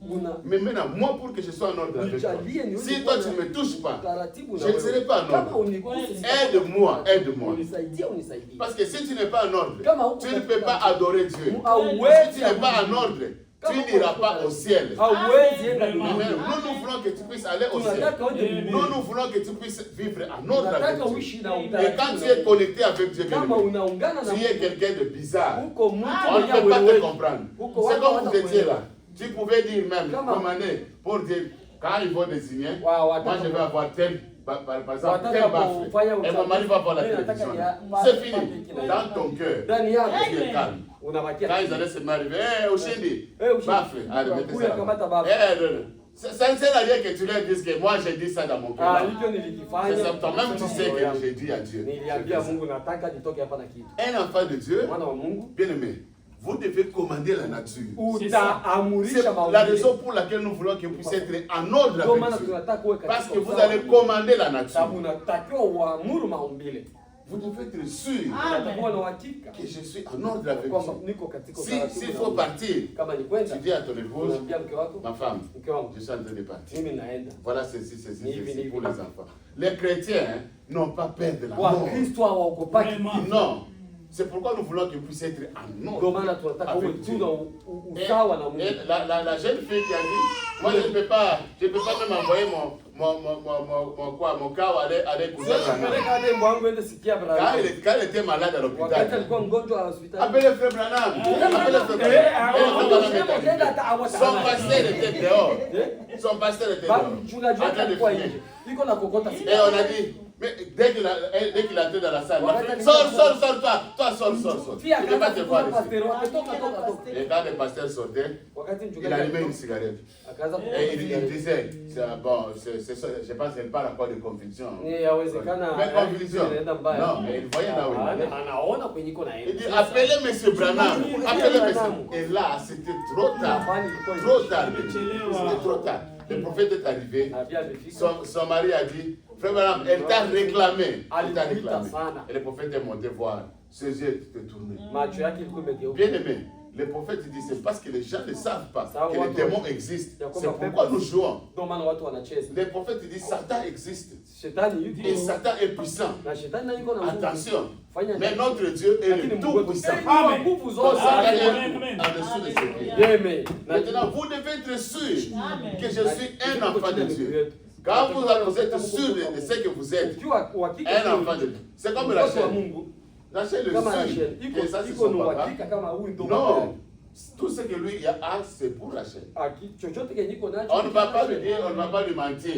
una Mais maintenant, moi, pour que je sois en ordre avec toi, nijalie niweze si kuwa toi tu na ne me touches pas, utaratibu na je ne wewe. serai pas en Kama ordre. unigusi, Aide-moi, aide-moi. unisaidie, unisaidie. Parce que si tu n'es pas en ordre, Kama huko tu ne katika- peux pas adorer Dieu. Si Hauwezi tu n'es pas en ordre, tu n'iras pas au ciel. hauwezi enda Mais mbinguni. nous voulons que tu puisses aller au ciel. Tunataka uje Nous, mbinguni. nous voulons que tu puisses vivre en ordre avec Tunataka Dieu. uishi na Et utaratibu quand tu na es Mungu. connecté avec Dieu, bien Kama aimé, unaungana na tu es Mungu, quelqu'un de bizarre. uko mtu On ne mwenye peut pas te wewe. comprendre. Uko C'est watu comme hata vous étiez kuelewa. là. Tu pouvais dire même, Kama- commander, pour dire, quand ils vont désigner, Wa- moi wataka- je vais avoir tel, par exemple, Wataka tel baffle. kufanya Et mon uchaguzi. mari va voir la Mimi nataka télévision. ya- C'est pate fini. kile. Dans ton cœur, Ndani yako tu es calme. unabakia. Quand ils allaient se marier, hé, Oshindi, Oshindi. baffle, allez, mettez Kuya ça kamata là-bas. baffle. Ça ne sert à rien que tu leur dises que moi j'ai dit ça dans mon cœur. Ah, Non. hivyo C'est nilikifanya. ça, toi-même tu sais que j'ai dit à Dieu. Niliambia Mungu nataka nitoke hapa na kitu. Un enfant de Dieu, Mwana wa Mungu, bien aimé, vous devez commander la nature. C'est utaamurisha la maumbile. raison pour laquelle nous voulons que vous puissiez être en ordre Ndio maana avec Dieu. tunataka uwe katika Parce que vous usawa. allez commander la nature. Sababu unatakiwa uamuru maumbile. Vous devez être sûr Unatakiwa na uhakika que je suis en ordre avec kwamba Dieu. niko katika S'il utaratibu na faut Mungu. partir, Kama ni tu kwenda, dis à ton épouse, unaambia mke wako, ma femme, mke wangu, je suis en train de partir. mimi naenda. Voilà ceci, Ni hivi, ceci ni pour hivi. les enfants. Les chrétiens hein, n'ont pas peur de la mort. Wakristo hawaogopaki. Non. C'est pourquoi nous voulons que vous puissiez être en Ndio ordre. maana tunataka uwe Avec tu Dieu. na Et, usawa na Mungu. et la jeune fille qui a dit, moi je ne peux pas même envoyer mon cas aller coucher Sasa peleka hata mbwa wangu ende sikia brother. quand elle était malade à Wakati l'hôpital. alikuwa mgonjwa wa hospitali. Appelez frère Branham. Appelez frère Branham. Son pasteur était dehors. Son pasteur était dehors. Mchungaji En wake train de alikuwa fumer. nje. Iko na kokota Et on a dit, mais dès qu'il entrait dans la salle, il a fait, sors, sors. Pia Il ne peut pas te akaanza voir kutoka ici. pastor wake toka. Et quand le pasteur sortait, Wakati il mchungaji allumait une cigarette. akaanza Et il disait, bon, je pense qu'elle parle encore de conviction. ni yawezekana Mais conviction. inaenda mbaya. Non, mais il voyait là où il allait. Anaona kwenye iko naenda. Il dit, appelez monsieur Branham. Appelez monsieur. Et là, c'était trop tard. Trop tard. C'était trop tard. Le prophète est arrivé. Nabii amefika. Son mari a dit, frère Branham, elle t'a réclamé. Elle t'a Alikuita réclamé. sana. Et le prophète est monté voir. Ses yeux étaient tournés. Macho yake ilikuwa imegeuka. Bien aimé, le prophète dit, c'est parce que les gens ne savent pas Ça, que on les va- démons existent. Yakobo C'est apenda pourquoi nous jouons. Ndio maana watu wanacheza. Le prophète dit, Satan existe. Shetani yuko. Et Satan est puissant. Na shetani naye iko na nguvu. Attention. Fanya Mais notre Dieu est Lakini le Mungu wetu tout-puissant. ana nguvu Donc, zote. Satan est Amen. en dessous de ses pieds. Amen. Maintenant, vous devez être sûr que je suis un enfant de Dieu. Quand vous êtes sûr de ce que vous êtes, un enfant de Dieu, c'est comme la chaîne. La chaîne le suit, que ça c'est son papa. Non, tout ce que lui a, c'est pour la chaîne. On ne va pas lui dire, on ne va pas lui mentir.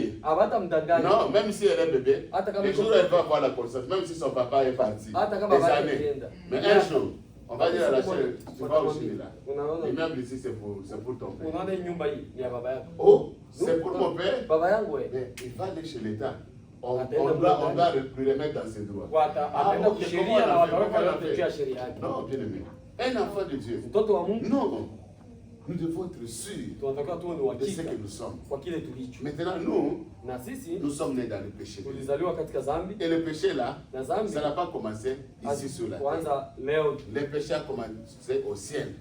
Non, même si elle est bébé, le jour où elle va avoir la conscience, même si son papa est parti, des années. Mais un jour, on va dire à la chaîne, tu vas au Chili là. L'immeuble ici, c'est pour ton père. Oh, c'est pour mon père. Mais il va aller chez l'État. On doit lui remettre dans ses droits. Non, bien aimé. Un enfant de Dieu. Non. Nous devons être sûrs de ce que nous sommes. Maintenant, nous sommes nés dans le péché. Et le péché là, ça n'a pas commencé ici sur la terre. Le péché a commencé au ciel.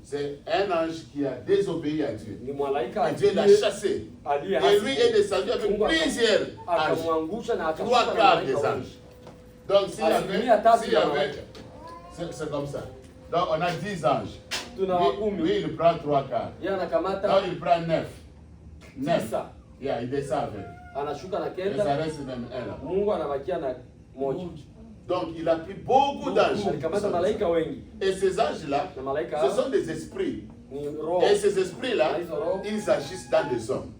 C'est un ange qui a désobéi à Dieu. Et Dieu l'a chassé. Et lui est descendu avec plusieurs anges. 3/4 des anges. Donc s'il y avait, c'est comme ça. Donc on a 10 anges. Lui il prend 3/4. Donc il prend 9. 9. Il descend avec. Et ça reste même un là. Donc il a pris beaucoup d'anges. Et ces anges-là, ce sont des esprits. Et ces esprits-là, ils agissent dans des hommes.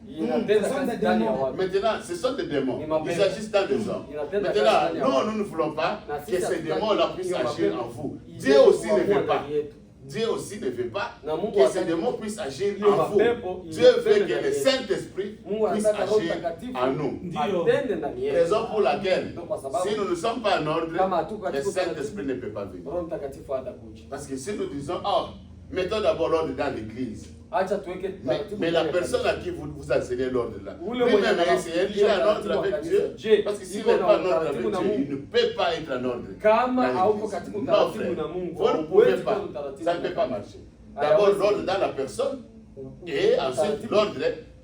Maintenant, ce sont des démons. Ils agissent dans des hommes. Maintenant, nous ne voulons pas que ces démons-là puissent agir en vous. Dieu aussi ne veut pas. Dieu aussi ne veut pas que ces démons puissent agir en vous. Dieu veut que le Saint-Esprit puisse agir en nous. Raison pour laquelle, si nous ne sommes pas en ordre, le Saint-Esprit ne peut pas venir. Parce que si nous disons, oh, mettons d'abord l'ordre dans l'église. Mais la personne à qui vous enseignez l'ordre là, lui-même il est en ordre avec Dieu. Parce que s'il n'est pas en ordre avec Dieu, il ne peut pas être en ordre. Non, frère, vous ne pouvez pas. Ça ne peut pas marcher. D'abord l'ordre dans la personne et ensuite l'ordre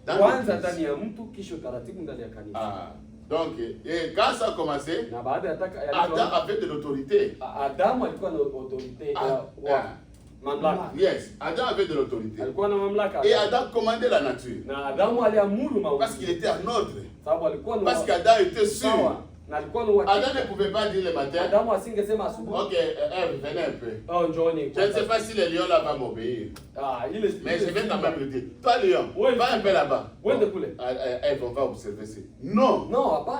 dans l'église. Donc, et quand ça a commencé, Adam avait de l'autorité. Yes, Adam avait de l'autorité. Et Adam commandait la nature. Parce qu'il était en ordre. Parce qu'Adam était sûr. Adam ne pouvait pas dire le matin. Ok, venez un peu. Je ne sais pas si le lion là va m'obéir. Mais je vais quand même le dire. Toi, lion, va un peu là-bas. On va observer ça. Non,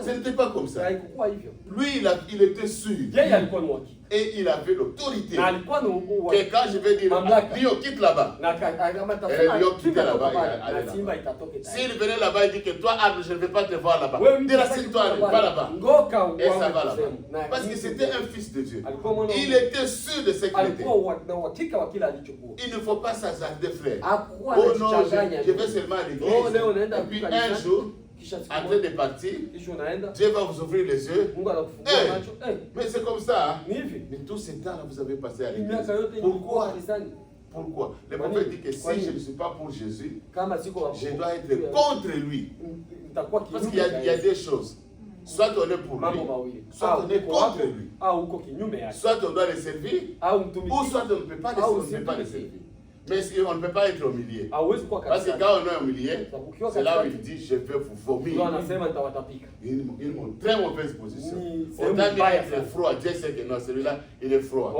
ce n'était pas comme ça. Lui, il était sûr. Et il avait l'autorité. Que quand je vais dire, lion, quitte là-bas. Et lion quitte là-bas. S'il venait là-bas et dit que toi, arbre, je ne vais pas te voir là-bas. Déracine-toi, va là-bas. Et ça va là-bas. Parce que c'était un fils de Dieu. Il était sûr de ce qu'il était. Il ne faut pas s'hasarder, frère. Oh non, je vais seulement à l'église. Et puis un jour, en train de partir, Dieu va vous ouvrir les yeux. Mais c'est comme ça. Hein? Mais tout ce temps-là, vous avez passé à l'église. Pourquoi? Le prophète dit que si je ne suis pas pour Jésus, je dois être contre lui. Parce qu'il y a des choses. Soit on est pour lui, soit on est contre lui. Soit on doit le servir, ou soit on ne peut pas le servir. Mais on ne peut pas être au milieu. Parce que quand on est au milieu, c'est là où il dit je vais vous vomir. Une très mauvaise position. Autant bien être froid, Dieu sait que non, celui-là, il est froid.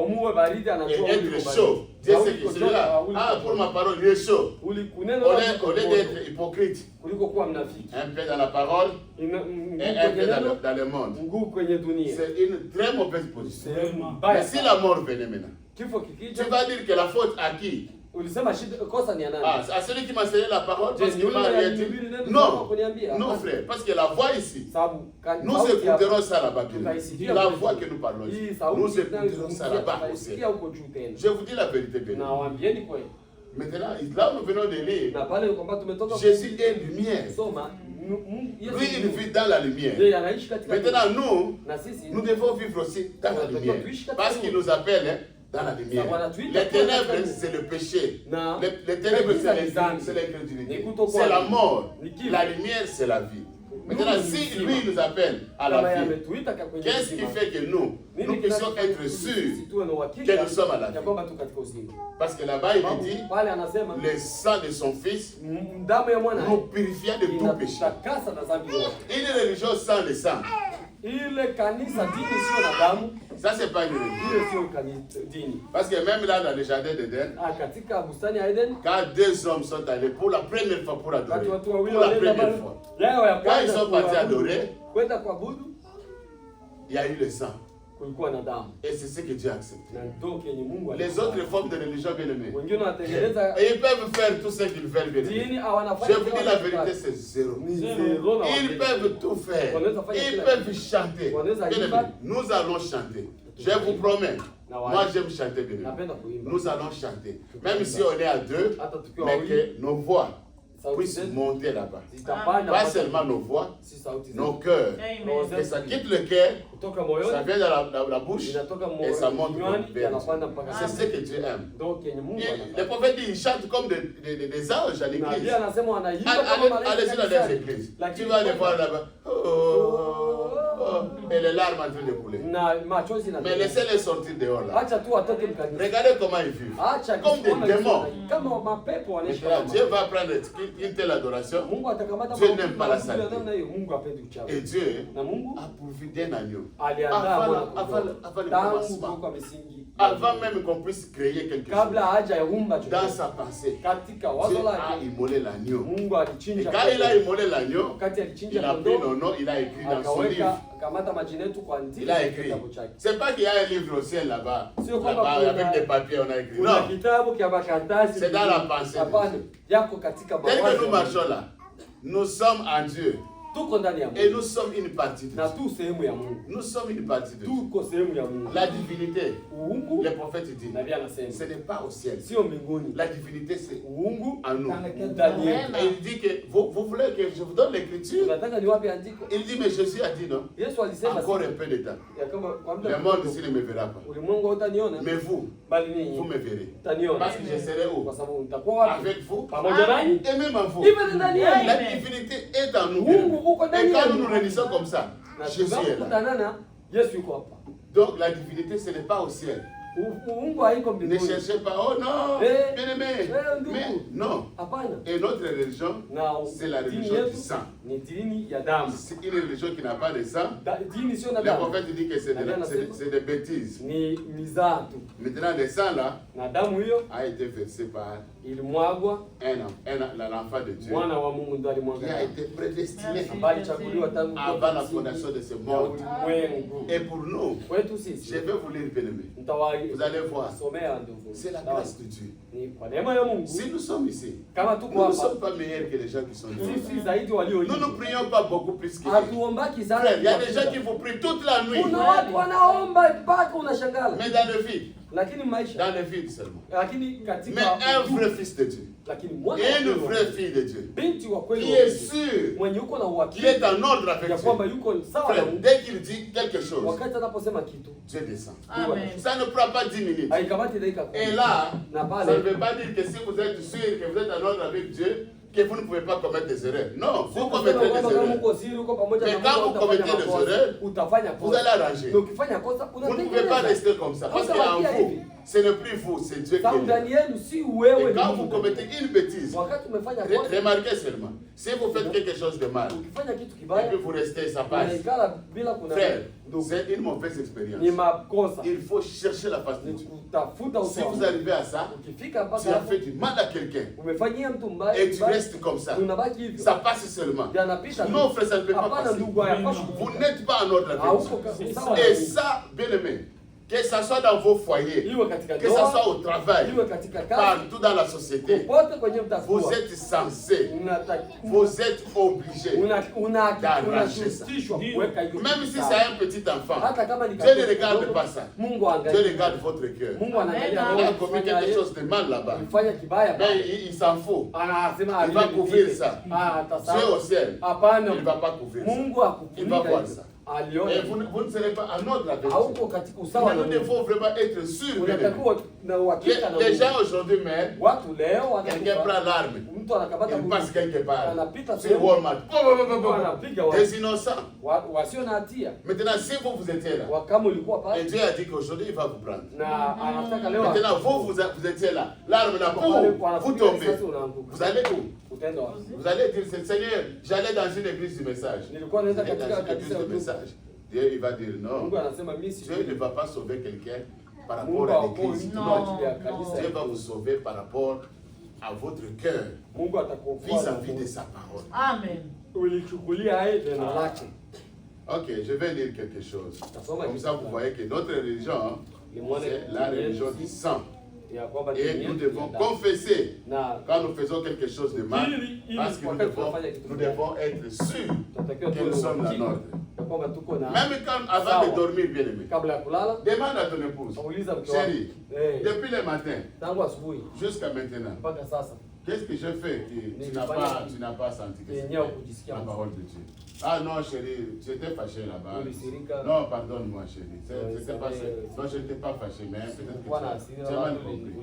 Et être chaud, Dieu sait que celui-là, pour ma parole, il est chaud. Au lieu d'être hypocrite, un peu dans la parole et un peu dans le monde. C'est une très mauvaise position. Mais si la mort venait maintenant, tu vas dire que la faute à qui? À celui qui m'a enseigné la parole, parce qu'il m'a rien dit. Non, frère, parce que la voix ici, nous écouterons ça là-bas. La voix que nous parlons ici, nous écouterons ça là-bas aussi. Je vous dis la vérité, bien. Maintenant, là où nous venons de lire, Jésus est lumière. Lui, il vit dans la lumière. Maintenant, nous devons vivre aussi dans la lumière. Parce qu'il nous appelle dans la lumière. Les ténèbres, c'est le péché. Les ténèbres, c'est l'incrédulité. C'est la mort. La lumière, c'est la vie. Maintenant, si lui nous appelle à la vie, qu'est-ce qui fait que nous puissions être sûrs que nous sommes à la vie? Parce que là-bas, il dit, le sang de son fils nous purifia de tout péché. Une religion sans le sang, ça c'est pas une religion. Parce que même là dans le jardin d'Éden, quand deux hommes sont allés pour la première fois pour adorer, pour la première fois, quand ils sont partis adorer, il y a eu le sang. Et c'est ce que Dieu accepte. Les autres formes de religion, bien aimés, et ils peuvent faire tout ce qu'ils veulent, bien aimés. Je vous dis la vérité, c'est zéro. Ils peuvent tout faire. Ils peuvent chanter. Bien aimés, nous allons chanter. Je vous promets. Moi j'aime chanter, bien aimés. Nous allons chanter. Même si on est à deux, mais que nos voix puissent monter là-bas. Pas seulement nos voix, nos cœurs. Et ça quitte le cœur, ça vient dans la bouche et ça monte vers Dieu. C'est ce que Dieu aime. Le prophète dit, il chante comme des anges à l'église. Allez-y dans les églises. Tu vas aller voir là-bas. Et les larmes en train de couler. Mais laissez-les sortir dehors là. Regardez comment ils vivent. Comme des démons. Dieu va prendre une telle adoration. Dieu n'aime pas la saleté. Et Dieu a pourvu d'un agneau. Avant le commencement. Avant même qu'on puisse créer quelque chose. Dans sa pensée, Dieu a immolé l'agneau. Et quand il a immolé l'agneau, il a pris nos noms, il a écrit dans son livre. Il a écrit. C'est pas qu'il y a un livre au ciel là-bas, avec des papiers, on a écrit. Non. C'est dans la pensée. Tel que nous marchons là, nous sommes en Dieu. Et nous sommes une partie de Dieu. Nous sommes une partie de Dieu. La divinité, le prophète dit, ce n'est pas au ciel. La divinité, c'est en nous. Et il dit que vous voulez que je vous donne l'écriture. Il dit, mais Jésus a dit non. Encore un peu de temps. Le monde ici ne me verra pas. Mais vous me verrez. Parce que je serai où? Avec vous. Et même en vous. La divinité est en nous. Et quand nous nous réunissons comme ça, Jésus est là. Donc la divinité, ce n'est pas au ciel. Ne cherchez pas, oh non, bien aimé. Mais non. Et notre religion, c'est la religion du sang. C'est une religion qui n'a pas de sang. Le prophèet dit que c'est des bêtises. Maintenant, le sang là a été versé par l'enfant de Dieu qui a été prédestiné avant la fondation de ce monde. Et pour nous, je vais vous lire, bien aimé. Vous allez voir, c'est la grâce de Dieu. Si nous sommes ici, nous ne sommes pas meilleurs que les gens qui sont ici. Nous ne prions pas beaucoup plus que eux. Il y a des gens qui vous prient toute la nuit. Mais dans le vide. Dans le vide seulement. Mais un vrai fils de Dieu. Et une vraie fille de Dieu. Qui est sûr. Qui est en ordre avec Dieu. Frère, dès qu'il dit quelque chose, Dieu descend. Ça ne prend pas 10 minutes. Et là, ça ne veut pas dire que si vous êtes sûr que vous êtes en ordre avec Dieu, que vous ne pouvez pas commettre des erreurs. Non, vous commettez des erreurs. Mais quand vous commettez des erreurs, vous allez arranger. Vous ne pouvez pas rester comme ça. Parce qu'en vous, ce n'est plus vous, c'est Dieu qui est là. Et quand vous commettez une bêtise, remarquez seulement, si vous faites quelque chose de mal, et que vous restez, ça passe. Frère, c'est une mauvaise expérience. Il faut chercher la face de Dieu. Si vous arrivez à ça, tu as fait du mal à quelqu'un et tu restes comme ça, ça passe seulement. Non, frère, ça ne peut pas passer. Vous n'êtes pas en ordre avec Dieu. Et ça, bien aimé, que ce soit dans vos foyers, que ce soit au travail, partout dans la société, vous êtes censés, vous êtes obligés d'arranger ça. Même si c'est un petit enfant, Dieu ne regarde pas ça. Dieu regarde votre cœur. Il a commis quelque chose de mal là-bas. Mais il s'en fout. Il va couvrir ça. Dieu au ciel, il ne va pas couvrir ça. Il va voir ça. Et vous ne serez pas en ordre avec Dieu. Mais nous devons vraiment être sûrs. na uhakika na Les gens aujourd'hui meurent, watu leo quelqu'un prend l'arme, mtu anakamata il passe quelque part, anapita sur Walmart, anapiga des innocents. wasio na hatia. Maintenant, si vous étiez là, Kama ulikuwa et pale Dieu a dit qu'aujourd'hui il va vous prendre. na anataka leo Maintenant, vous étiez là, l'arme n'a pas, vous tombez. Vous allez où? utaenda wapi? Vous allez dire, Seigneur, j'allais dans une église du message. Nilikuwa naenda J'allais katika dans une église kanisa du ya message. Dieu, il va dire non. Mungu anasema mimi si Dieu ne va pas sauver quelqu'un par Mungu rapport à haokoi l'église. mtu kwa ajili ya kanisa. Dieu va vous sauver par rapport à votre cœur, Mungu atakuokoa vis-à-vis de sa parole. Amen. ulichukulia neno lake. Ok, je vais lire quelque chose. Comme ça, vous voyez que notre religion, c'est la religion du sang. Et nous devons confesser quand nous faisons quelque chose de mal, parce que nous devons être sûrs que nous sommes dans l'ordre. Même quand, avant de dormir, bien aimé, demande à ton épouse, chérie, depuis le matin jusqu'à maintenant, qu'est-ce que je fais que tu n'as pas senti que c'est la parole de Dieu? Ah non, chérie, j'étais fâché là-bas. Non, pardonne-moi, chérie. Non, je n'étais pas fâché, mais peut-être que tu as mal compris.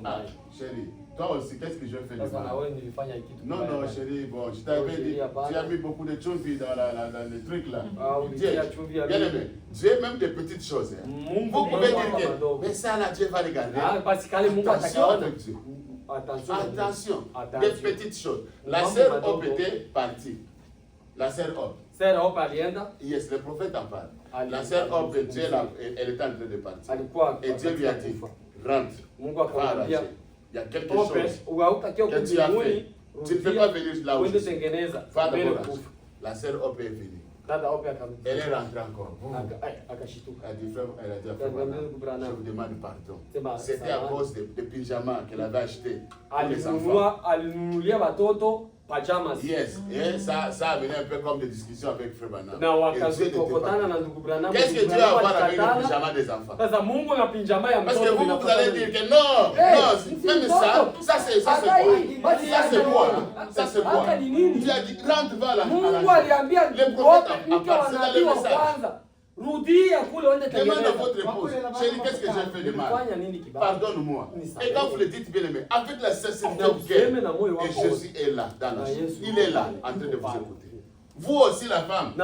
Ah, chérie, toi aussi, qu'est-ce que je fais de mal? Non, non, chérie, bon, je t'avais dit, tu as mis beaucoup de chumvi dans le truc là. Bien aimé, Dieu même des petites choses. Hein. Vous pouvez dire que, mais ça là, Dieu va regarder. Attention avec Dieu. Attention, des petites choses. La sœur Hop était partie. La sœur Hop. Yes, le prophète en parle. La sœur Hop, Dieu, elle était en train de partir. Et Dieu lui a dit, rentre, va arranger. Il y a quelque chose que tu as fait. Tu ne peux pas venir là où je suis. Va d'abord. La sœur Hop est venue. Elle est rentrée encore. Elle a dit, frère, je vous demande pardon. C'était à cause des pyjamas qu'elle avait achetés pour les enfants. Yes, et ça a amené un peu comme des discussions avec Frère Branham. Qu'est-ce que Dieu a à voir avec le pyjama des enfants? Parce que vous allez dire que non, même ça c'est quoi? Ça c'est quoi? Dieu a dit, rentre, va là. Le prophète a parlé, c'est dans le message. Demande à votre épouse, chérie, qu'est-ce que j'ai fait de mal? Pardonne-moi. Et quand vous le dites bien aimé, avec la sincérité du cœur, et Jésus est là, dans la chambre. Il est là, en train de vous écouter. Vous aussi la femme.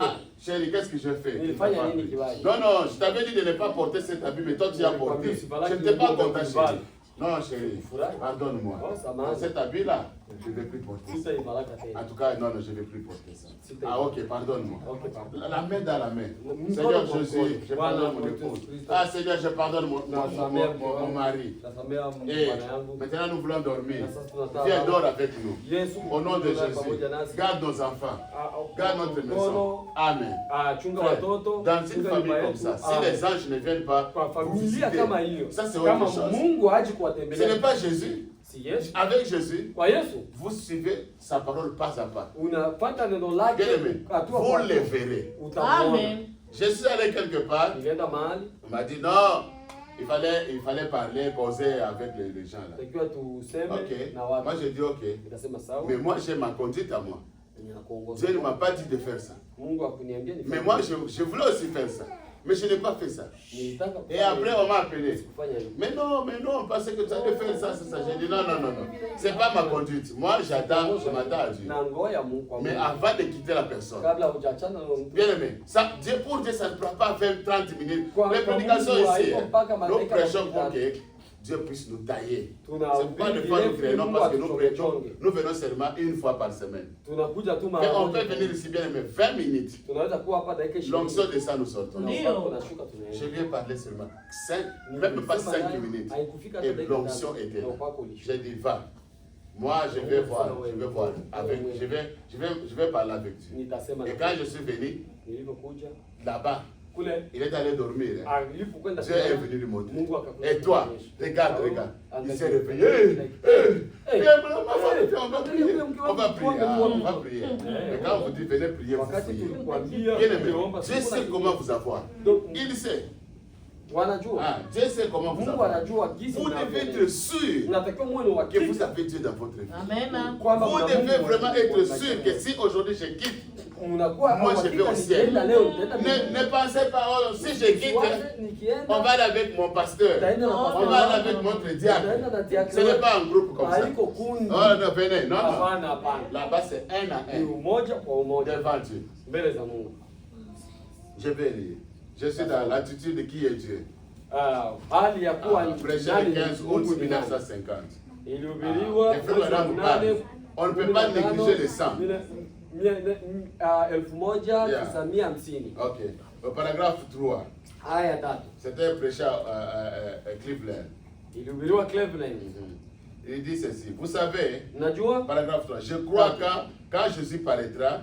Ah, chérie, qu'est-ce que je fais? Non, non, je t'avais dit de ne pas porter cet habit, mais toi tu as porté. Je ne t'ai pas content, chérie. Non, chérie, pardonne-moi. Cet habit-là, je ne vais plus porter ça. En tout cas, non, je ne vais plus porter ça. Ah, ok, pardonne-moi. La main dans la main. Seigneur Jésus, je pardonne mon épouse. Ah, Seigneur, je pardonne mon mari. Et maintenant, nous voulons dormir. Viens, dors avec nous. Au nom de Jésus, garde nos enfants. Garde notre maison. Amen. Dans une famille comme ça, si les anges ne viennent pas vous visiter, ça c'est autre chose. Ce n'est pas Jésus. Avec Jésus, vous suivez sa parole pas à pas. Bien aimé, vous le verrez. Amen. Je suis allé quelque part. On m'a dit non, il fallait parler, causer avec les gens là. Ok. Moi j'ai dit ok. Mais moi j'ai ma conduite à moi. Dieu ne m'a pas dit de faire ça. Mais moi je voulais aussi faire ça. Mais je n'ai pas fait ça. Et après, on m'a appelé. Mais non, parce que tu allais faire ça, c'est ça. J'ai dit non. C'est pas ma conduite. Moi, je m'attends à Dieu. Mais avant de quitter la personne. Bien aimé, pour Dieu, ça ne prend pas 20-30 minutes. Les prédications ici, nous prêchons pour que Dieu puisse nous tailler. C'est pas de fois nous créons parce que nous prêchons. Nous venons seulement une fois par semaine. Mais on peut venir ici bien aimé 20 minutes. L'onction de ça nous sortons. Je viens parler seulement 5, même pas 5 minutes. Et l'onction était là. J'ai dit va. Moi je vais voir avec, je vais parler avec Dieu. Et quand je suis venu là-bas, il est allé dormir. Dieu est venu lui montrer. Et toi, regarde. Il s'est réveillé. On va prier. Et quand vous dites venez prier, vous priez. Bien aimé, Dieu sait comment vous avoir. Il sait. Wanajua. Ah, Dieu sait comment vous Mungu avez. anajua gisi Vous devez être sûr unatakiwa muwe na que vous uhakika avez Dieu dans votre vie. Amen. kwamba Vous kuna devez Mungu vraiment katika être maisha sûr yenu. que si aujourd'hui je quitte, Unakuwa moi je vais au ciel. nikienda leo nitaenda mbinguni. Ne pensez pas, oh, si je quitte, Usiwaze nikienda on va aller avec mon pasteur. nitaenda na On pastor va aller wangu. avec notre diable. Nitaenda na diakoni. Ce n'est pas un groupe comme ça. Haiko kundi. Oh non, venez, non, non. Hapana, hapana. Là-bas, c'est un à Ni un. umoja kwa umoja Devant Dieu. mbele za Mungu. Je vais lire. Je suis dans l'attitude de qui est Dieu. Hali ya kuwa Prêché le 15 août 1950. ilihubiriwa Les frères et sœurs nous parlent. On ne peut pas négliger le sang. 1950. Ok. Au paragraphe 3, Aya 3. c'était prêché à Cleveland. Ilihubiriwa Cleveland. Il dit ceci. Vous savez, Najua? paragraphe 3, je crois quand Jésus paraîtra,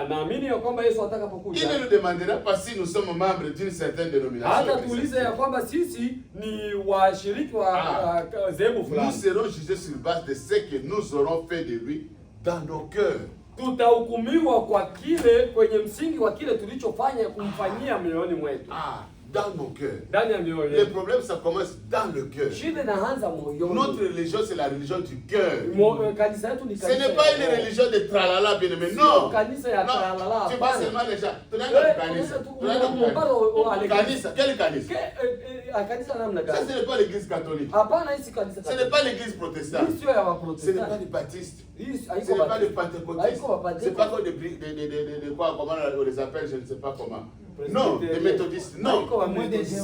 Naamini ya kwamba Yesu il atakapokuja ne nous demandera pas si nous sommes membres d'une certaine dénomination. hata tuulize ya kwamba sisi ni washiriki wa dhehebu Nous fulani. serons jugés sur base de ce que nous aurons fait de lui dans nos cœurs. Tutahukumiwa kwa kile kwenye msingi wa kile tulichofanya kumfanyia mioyoni mwetu. Dans nos cœurs. Ndani ya mioyo Le yetu. problème, ça commence dans le cœur. Shida inaanza moyoni. Notre religion, c'est la religion du cœur. Kanisa yetu ni Ce kanisa. n'est pas une religion de tralala, bien aimé. Non. Kanisa ya tralala. Tu vois seulement les gens. Tu n'as pas kanisa. Tu n'as pas kanisa. Quel kanisa? Kanisa namna Ça, gani? ce n'est pas l'église catholique. Hapana, hisi kanisa. Ce n'est pas l'église protestante. Hii sio ya Ce n'est pas Waprotestanti. les baptistes. Hii Ce haiko n'est pas les Baptiste. pentecôtistes. Haiko Baptiste. C'est pas comme des quoi, comment on les appelle, je ne sais pas comment. Non, des méthodistes. Non.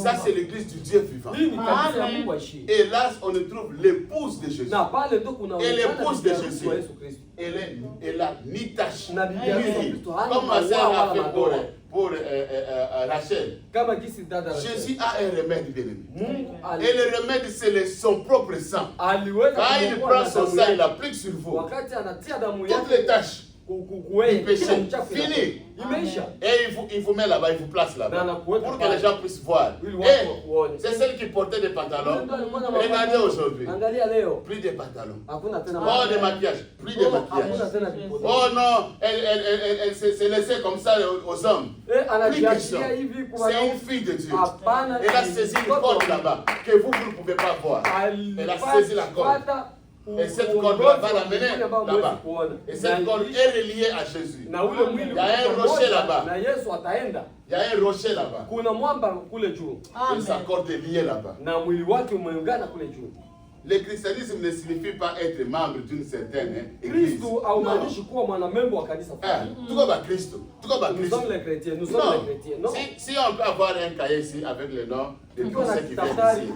Ça, c'est l'église du Dieu vivant. Hii ni kanisa ya Mungu aishi. Et là, on trouve l'épouse de Jésus. Na pale ndo kuna Et l'épouse de Yesu Jésus. Kristo. Elle a ni tache, Na bibi yake ni Kristo ride. hana Comme ma sœur maua a wala fait madoa. pour Rachel. Kama gisi dada Rachel. Jésus a un remède, bien-aimé. Mungu Et le remède, c'est son propre sang. aliweza Quand il kumwokoa prend na son damu sang, yake. il applique sur vous. Wakati anatia damu Toutes les yake tâches kukuwe du péché, kila mchafu fini. imeisha. Et il vous met là-bas, il vous place là-bas. Pour que les gens puissent voir. Et c'est celle qui portait des pantalons. Regardez aujourd'hui. Angalia leo Plus de pantalons. hakuna tena Oh, de maquillage. Plus de hakuna maquillage. tena vipodozi. Oh non, elle s'est laissée comme ça aux hommes. Anajiachia hivi kwa C'est une fille de Dieu. hapana. Elle a saisi une corde là-bas que vous ne pouvez pas voir. Elle a saisi la corde. Et cette corde va l'amener là-bas. Et cette corde est reliée à Jésus. Na ule mwili Il y a un rocher là-bas. na Yesu ataenda. Il y a un rocher là-bas. Kuna mwamba kule juu. Et sa corde est liée là-bas. Na mwili wake umeungana kule juu. Le christianisme ne signifie pas être membre d'une certaine église. Kristo haumaanishi kuwa mwanamembo wa kanisa fulani. Tuko ba Kristo. Tuko ba Nous Kristo. sommes les chrétiens, nous sommes les chrétiens. Non. Si on peut avoir un cahier ici avec le nom de tous Ukiwa na ceux qui viennent daftari ici.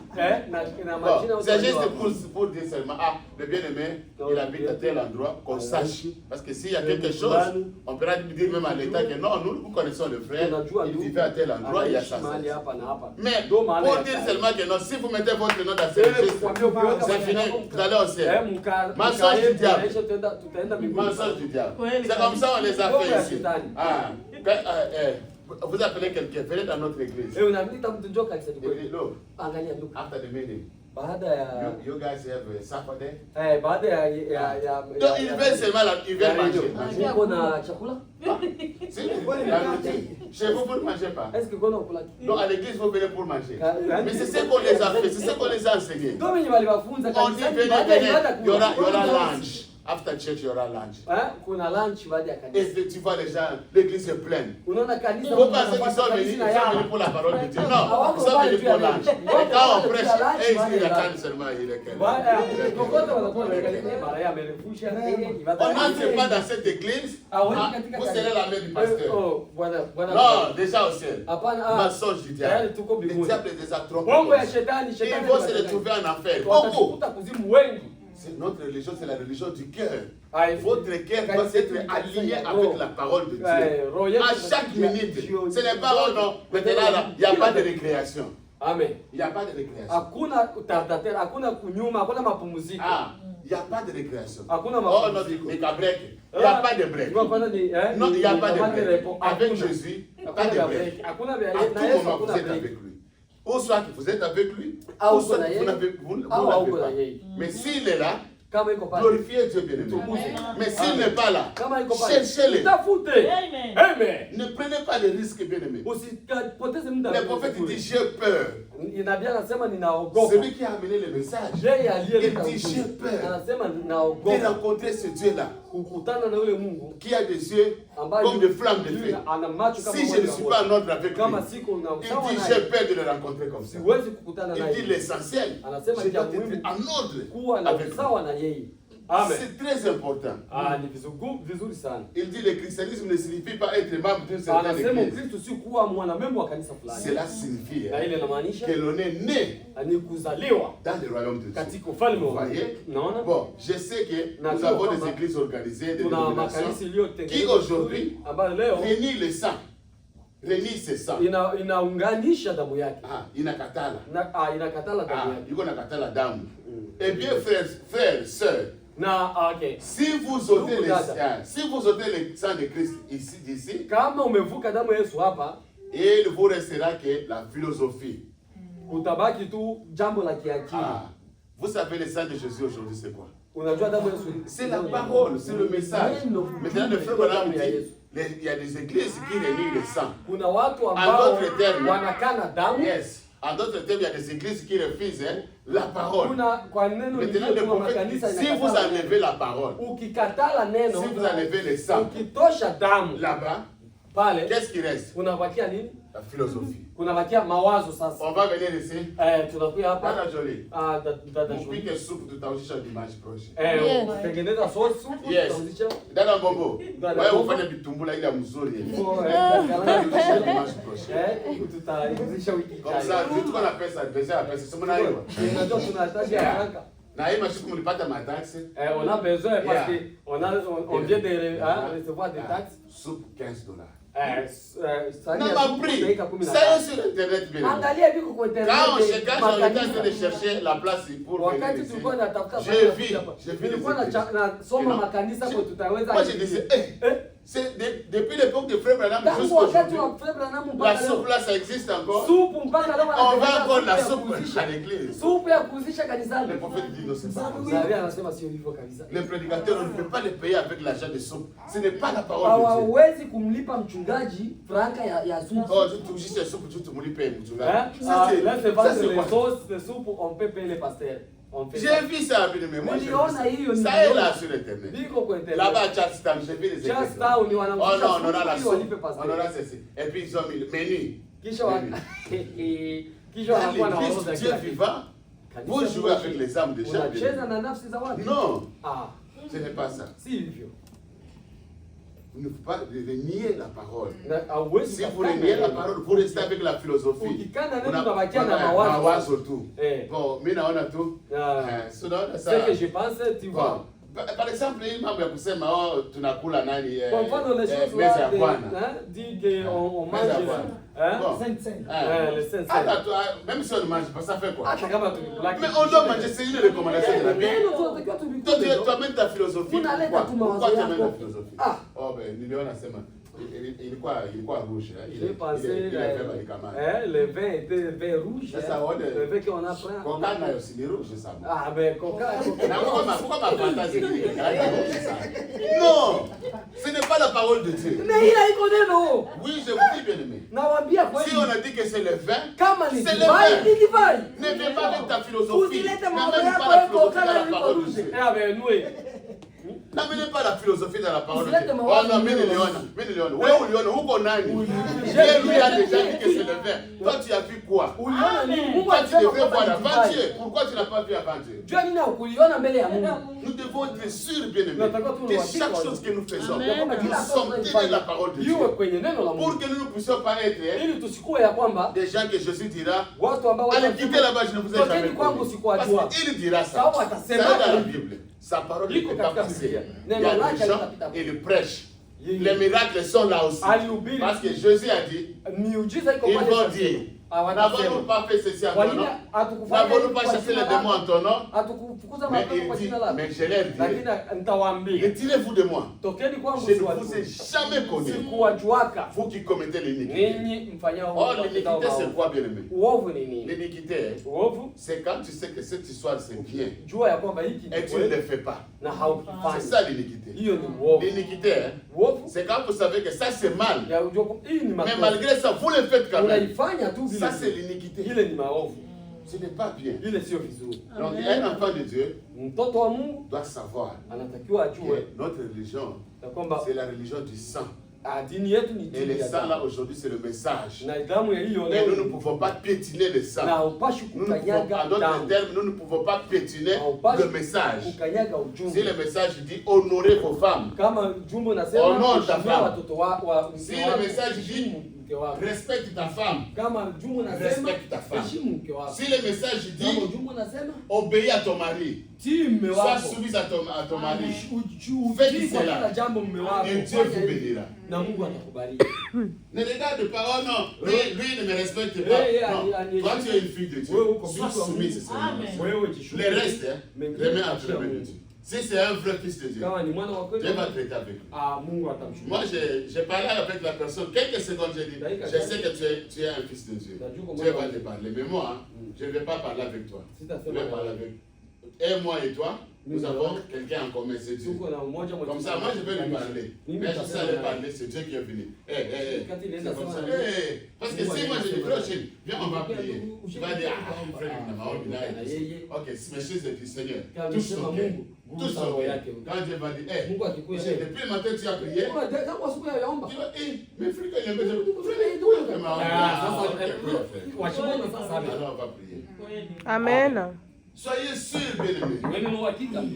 na Bon, majina yote c'est juste waliowako. pour dire seulement, le bien-aimé, il habite à tel endroit, qu'on sache. Parce que s'il y a Le quelque chose, on pourra dire même à l'État que non, nous connaissons le frère, il vivait à tel endroit, il y a ça. Mahali hapa na hapa. Mais Ndio maana pour ya dire kazi. seulement que non, si vous mettez votre nom dans ce registre, c'est fini, vous allez au ciel. Mensonge du diable. Tutaenda mbinguni. Mensonge du diable. C'est comme ça on les a fait ici. Ah, vous appelez quelqu'un, venez dans notre église. Unamlita mtu njoo kanisa Il dit, look, Angalia look. after the meeting, Baada ya you guys have a Saturday. baada ya Donc il vient seulement là, il vient manger. uko na chakula? Si, chez vous, vous ne mangez pas. Est-ce que kuna kula? Donc à l'église, vous venez pour manger. Mais c'est ce qu'on les a fait, c'est ce qu'on les a enseigné. Ndio wenye waliwafunza On dit kanisa. venez, venez, il y aura lunch. After church, il y aura lunch. Kuna lunch baada ya kanisa. Et tu vois les gens, l'église est pleine. Unaona kanisa. Vous pensez qu'ils sont venus pour la parole de Dieu? Non, ils sont venus pour lunch. Et quand on prêche, et ici, il attend seulement, il est quel? On n'entre pas dans cette église, vous serez la main du pasteur. Non, déjà au ciel. Mensonge du diable. Le diable les a trompés. Ils vont se retrouver en enfer. Beaucoup. Notre religion, c'est la religion du cœur. Votre cœur doit être aligné avec la parole de Dieu. À chaque minute. Ce n'est pas, oh non, maintenant là, il n'y a pas de récréation. Amen. Il n'y a pas de récréation. Hakuna utardatera, hakuna kunyuma, hakuna mapumziko. Il n'y a pas de récréation. Hakuna Oh non, mapumziko. mais qu'à break. Il n'y a pas de break. Non, il n'y a pas de break. Avec Jésus, pas de break. À tout moment, vous êtes avec lui. Ou soit que vous êtes avec lui, ou soit que vous n'avez pas. Mais s'il est là, Kama iko pale. Glorifiez Dieu bien-aimé. Mais s'il n'est pas là, Kama iko pale. cherchez-le. Tafute. Amen. Amen. Ne prenez pas les risques, bien-aimé. Usipoteze muda. Le prophète dit j'ai peur. Nabii anasema ninaogopa. Celui qui a amené le message, Yeye aliyeleta il dit j'ai ujumbe. peur Anasema de ninaogopa rencontrer ce Dieu-là kukutana na yule Mungu qui a des yeux ambaye comme des flammes de feu. ana macho kama Si je ne suis pas en ordre avec lui, kama siko na il usawa dit naye, j'ai peur de le rencontrer comme ça. siwezi kukutana Il dit naye. l'essentiel, Anasema je ni ya dois être muhimu en ordre kuwa na avec lui. usawa na yeye. Amen. C'est très important. Ni vizuri sana. Il dit le christianisme ne signifie pas être membre d'une certaine Anasema église. Ukristo si kuwa mwanamemba wa kanisa fulani. Cela signifie Na ile inamaanisha que l'on est né ni kuzaliwa dans le royaume de Dieu. katika ufalme Vous wa Mungu. voyez? Naona? Bon, je sais que nous Najua avons des kwamba églises organisées, des Tuna dénominations makanisa qui iliyotengenezwa aujourd'hui ambayo leo réunissent le sang, réunissent ce sang. inaunganisha damu yake. Inakatala. Inakatala damu yake. Iko nakatala damu. Eh bien, frères, sœurs, Okay. si vous ôtez le sang de Christ ici, d'ici, Kama umevuka damu ya Yesu hapa, il ne vous restera que la philosophie. utabaki tu jambo la kiakili. Vous savez, le sang de Jésus aujourd'hui, c'est quoi? Unajua damu ya Yesu C'est la parole, c'est le message. Maintenant, le frère Branham dit, il y a des églises qui réunissent le sang. Kuna watu En ambao d'autres termes, wanakana damu. yes. En d'autres termes, il y a des églises qui refusent la parole. Kuna kwa neno Maintenant, le lingine kwa prophète dit, makanisa si vous inakatala. enlevez la parole, Ukikatala neno, si vous enlevez le sang, ukitosha damu là-bas, pale, qu'est-ce qui reste? kunabakia nini? La philosophie. Kunabakia mawazo sasa. On va venir ici. Tunakuja hapa. Dada Jolie, Dada on Jolie. pique soupe tutauzisha dimanche prochain. Kutengeneza sauce supu, Yes. tutauzisha. Dada Mbombo, Dada wewe Mbombo. ufanye vitumbula ile ya mzuri. Tutauzisha Dimanche prochain. tutauzisha wiki Comme ça, tu tuko na pesa, pesa, pesa. Sema nayo. Unajua tunahitaji haraka. Na hii mashuku mlipata mataxi. On a besoin parce que on vient de recevoir des taxes. Soupe $15. Sani Non, ya ma supu prix. dakika 15. Ça est sur internet bien. Angalia viko kwa internet. Quand on était en train makanisa. de chercher la place pour venir Wakati ici, tulikuwa natafuta j'ai pale vu hapa. les Nilikuwa églises. nasoma Non. makanisa kwa tutaweza. Moi je disais, c'est depuis l'époque de Frère Branham Tangu jusqu'à wakati aujourd'hui. wa Frère Branham La mpaka soupe leo. là, ça existe encore. Supu mpaka leo On va wanatengeneza encore la ya soupe kuuzisha. à l'église. Supu ya kuuzisha kanisani. Le prophète dit non, c'est pas comme ça. Zaria anasema sio hivyo kabisa. Le prédicateur, on ne peut pas les payer avec l'argent de soupe. Ce n'est pas la parole de Dieu. Hawawezi kumlipa mchungaji franka ya supu. Oh, tu juste soupe, tu te moulis pas. Là c'est vendre les sauces, les soupes, on peut payer les pasteurs. On fait ça. J'ai vu ça, bien aimé. Moi, j'ai vu Niliona hiyo, ça. Ça est là sur Internet. Biko kwa internet. Là-bas à Charlestown, j'ai vu les Just exemples. now ni Oh wanauzisha non, on aura la supu ili walipe soupe. pasteur. On aura ceci. Et puis ils ont mis le menu. Kisha Dans wanakuwa na orodha l'église ya Dieu kila kitu. vivant, vous jouez avec les âmes des gens. Unacheza na nafsi za watu. Non, Ah, ce n'est pas ça. si hivyo. Vous ne pouvez pas nier la parole. Na hauwezi Si vous kukana reniez la neno. parole, vous restez avec la philosophie. Ukikana neno Una- unabakia na una- mawazo. mawazo tu. Eh. Bon, mimi naona tu. So naona Ce ça. que je pense, tu vois. Bon, par exemple, hii mambo ya kusema oh tunakula nani Kwa mfano les choses meza ya là, Bwana. dit qu'on Meza ya mange. Bwana. Hein? Bon. Le Saint-Saint. Hata tu même si on ne mange pas, ça fait quoi? Hata kama tulikula Mais on doit manger, c'est une recommandation de la Bible. neno tunatakiwa Toi, tulikule. tu amènes ta philosophie. Unaleta Pourquoi? tu mawazo Pourquoi tu amènes yako. ta philosophie? Ah. Oh ben niliona sema ilikuwa rouge. J'ai pensé il le vin était vin rouge. Sasa wale Le vin qu'on a pris. coca nayo si ni rouge ça. Ah ben coca. Na pourquoi ma fantasy Non, ce n'est pas la parole de Dieu. Mais il a iko neno. Oui, je vous dis bien aimé. Nawaambia Si kweli. on a dit que c'est le vin, Kama ni c'est le divai, vin. ni divai. Ne viens pas avec ta philosophie. Usilete N'amène mambo pas yako la ya philosophie coca dans na la liko parole de rouge. Dieu. Ah ben nous. N'amenez pas la philosophie dans la parole de Usilete Dieu. Oh mawazo non, mimi yenu. niliona. Wewe uliona huko nani? Dieu lui a déjà dit que c'est le vin. Toi tu as vu quoi? Uliona nini? Mungu Toi tu alisema devrais voir kwamba ni divai. avant-hier. Pourquoi tu n'as pas vu avant-hier? Jua nini ukuliona mbele ya Mungu? Nous devons être sûrs, bien-aimés, Nataka tu que niwaambie chaque kwa- chose que nous faisons, Amen. nous sommes tenus de la parole de Dieu. Iwe kwenye neno la Pour Mungu. que nous ne puissions pas être Ili tusikue ya kwamba des gens que Jésus dira, watu ambao allez quitter là-bas, je ne vous ai Tokeni jamais kwangu connu. sikuwajua. Parce qu'il dira ça. Sawa Ça atasema est dans la hivyo. Bible. Sa parole ne Liko peut pas katika passer. Biblia. Il y Neno a lake des gens, halitapita. ils prêchent. Yeye. Les miracles sont là aussi. Alihubiri. Parce que Jésus a dit, Miujiza iko ils pale vont sasa. dire, N'avons-nous pas fait ceci en ton nom? N'avons-nous pas chassé les démons en ton nom? Mais il dit, mais je leur dis, retirez-vous de moi. Je ne vous ai jamais connu. Vous qui commettez l'iniquité. Oh, l'iniquité, c'est quoi, bien aimé? L'iniquité, c'est quand tu sais que cette histoire, c'est bien. Et tu ne le fais pas. C'est ça l'iniquité. L'iniquité, c'est quand vous savez que ça, c'est mal. Mais malgré ça, vous le faites quand même. Ça, c'est l'iniquité. Ce n'est pas bien. Donc, un enfant de Dieu doit savoir que notre religion, c'est la religion du sang. Et le sang là aujourd'hui c'est le message. Et nous ne pouvons pas piétiner le sang. En d'autres termes, nous ne pouvons pas piétiner le message. Si le message dit honorez vos femmes, honore ta femme. Si le message dit respecte ta femme, respecte ta femme. Si le message dit obéis à ton mari, sois soumise à ton mari, fais cela et Dieu vous bénira. Ne regarde pas, oh non, lui ne me respecte pas. Non, quand tu es une fille de Dieu, sois soumise seulement. Le reste, remets entre les mains de Dieu. Si c'est un vrai fils de Dieu, Dieu va traiter avec lui. Moi, j'ai parlé avec la personne, quelques secondes, j'ai dit, je sais que tu es un fils de Dieu. Dieu va te parler. Mais moi, je ne vais pas parler avec toi. Je vais parler avec et moi et toi, nous avons quelqu'un en commun, c'est Dieu. Comme ça, moi je vais lui parler. Mais je sais lui parler, c'est Dieu qui est venu. C'est comme ça. Parce que si moi je dis, frère, viens, on va prier. Tu vas dire, ah, frère, ok, mes choses du Seigneur. Tous sont bien. Tous sont bien. Quand Dieu va dire, depuis le matin tu as prié. Tu vas, mais frère, il y a besoin de alors on va prier. Amen. Soyez sûrs, bien-aimés.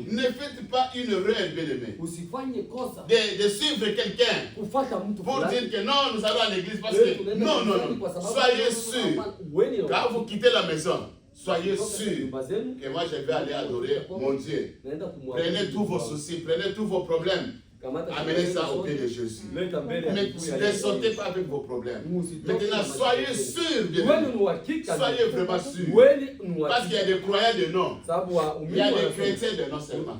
Ne faites pas une erreur, bien-aimés. De suivre quelqu'un pour dire que non, nous allons à l'église parce que non, non, non. Soyez sûrs. Quand vous quittez la maison, soyez sûrs que moi je vais aller adorer mon Dieu. Prenez tous vos soucis, prenez tous vos problèmes. Amenez ça au pied de Jésus. Mais ne sortez pas avec vos problèmes. Maintenant, soyez sûrs, bien-aimés. Soyez vraiment sûrs. Parce qu'il y a des croyants de nom. Il y a des chrétiens de nom seulement.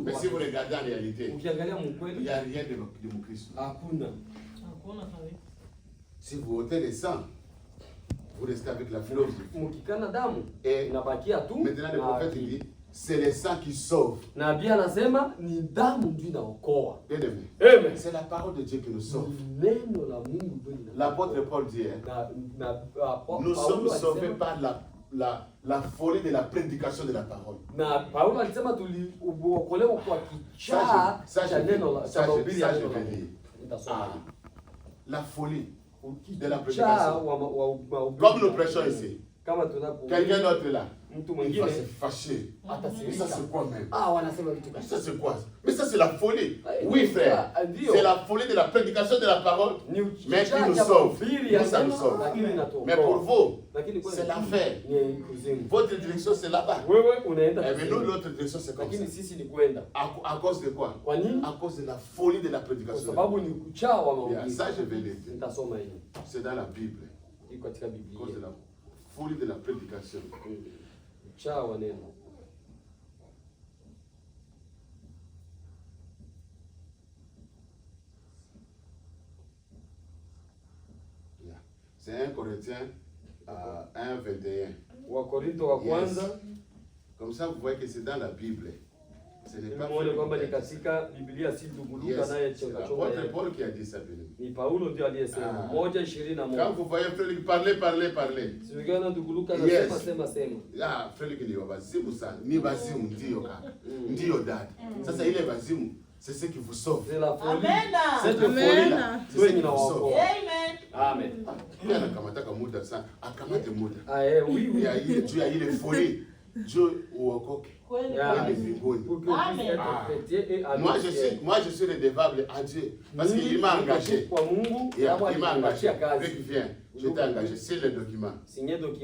Mais si vous regardez en réalité, il n'y a rien de mon Christ. Si vous ôtez le sang, vous restez avec la philosophie. Et maintenant, le prophète dit, c'est le sang qui sauve. C'est la parole de Dieu qui nous sauve. L'apôtre Paul dit, nous sommes sauvés par la folie de la prédication de la parole. Ça, je vais lire. La folie de la prédication. Comme nous prêchons ici. Quelqu'un d'autre là, il va se fâcher. Mais ça c'est quoi même? Ça c'est quoi? Mais ça c'est la folie. Oui frère, c'est la folie de la prédication de la parole. Mais qui nous sauve. Nous ça nous sauve. Mais pour vous, c'est l'enfer. Votre direction c'est là-bas. Mais nous l'autre direction c'est comme ça. À cause de quoi? À cause de la folie de la prédication. Ça je vais le dire. C'est dans la Bible. À cause de la folie de la prédication. C'est 1 Corinthiens 1:21. Yes. Comme ça, vous voyez que c'est dans la Bible. Ce n'est pas l'apôtre Paul qui a dit ça. Quand vous voyez Félix parler. Yes. Ah, Félix ni wazimu sana. Ni wazimu ndio dada. Sasa ile wazimu c'est ce qui vous sauve. C'est la folie. C'est la folie là. C'est ce qui vous sauve. Amen. Il y a kamataka muda sana. Akamate muda. Oui. Il y a ile folie. Dieu uokoke. Moi je suis redevable à Dieu parce qu'il m'a engagé. Il m'a engagé. Viens, je t'ai engagé. C'est le document.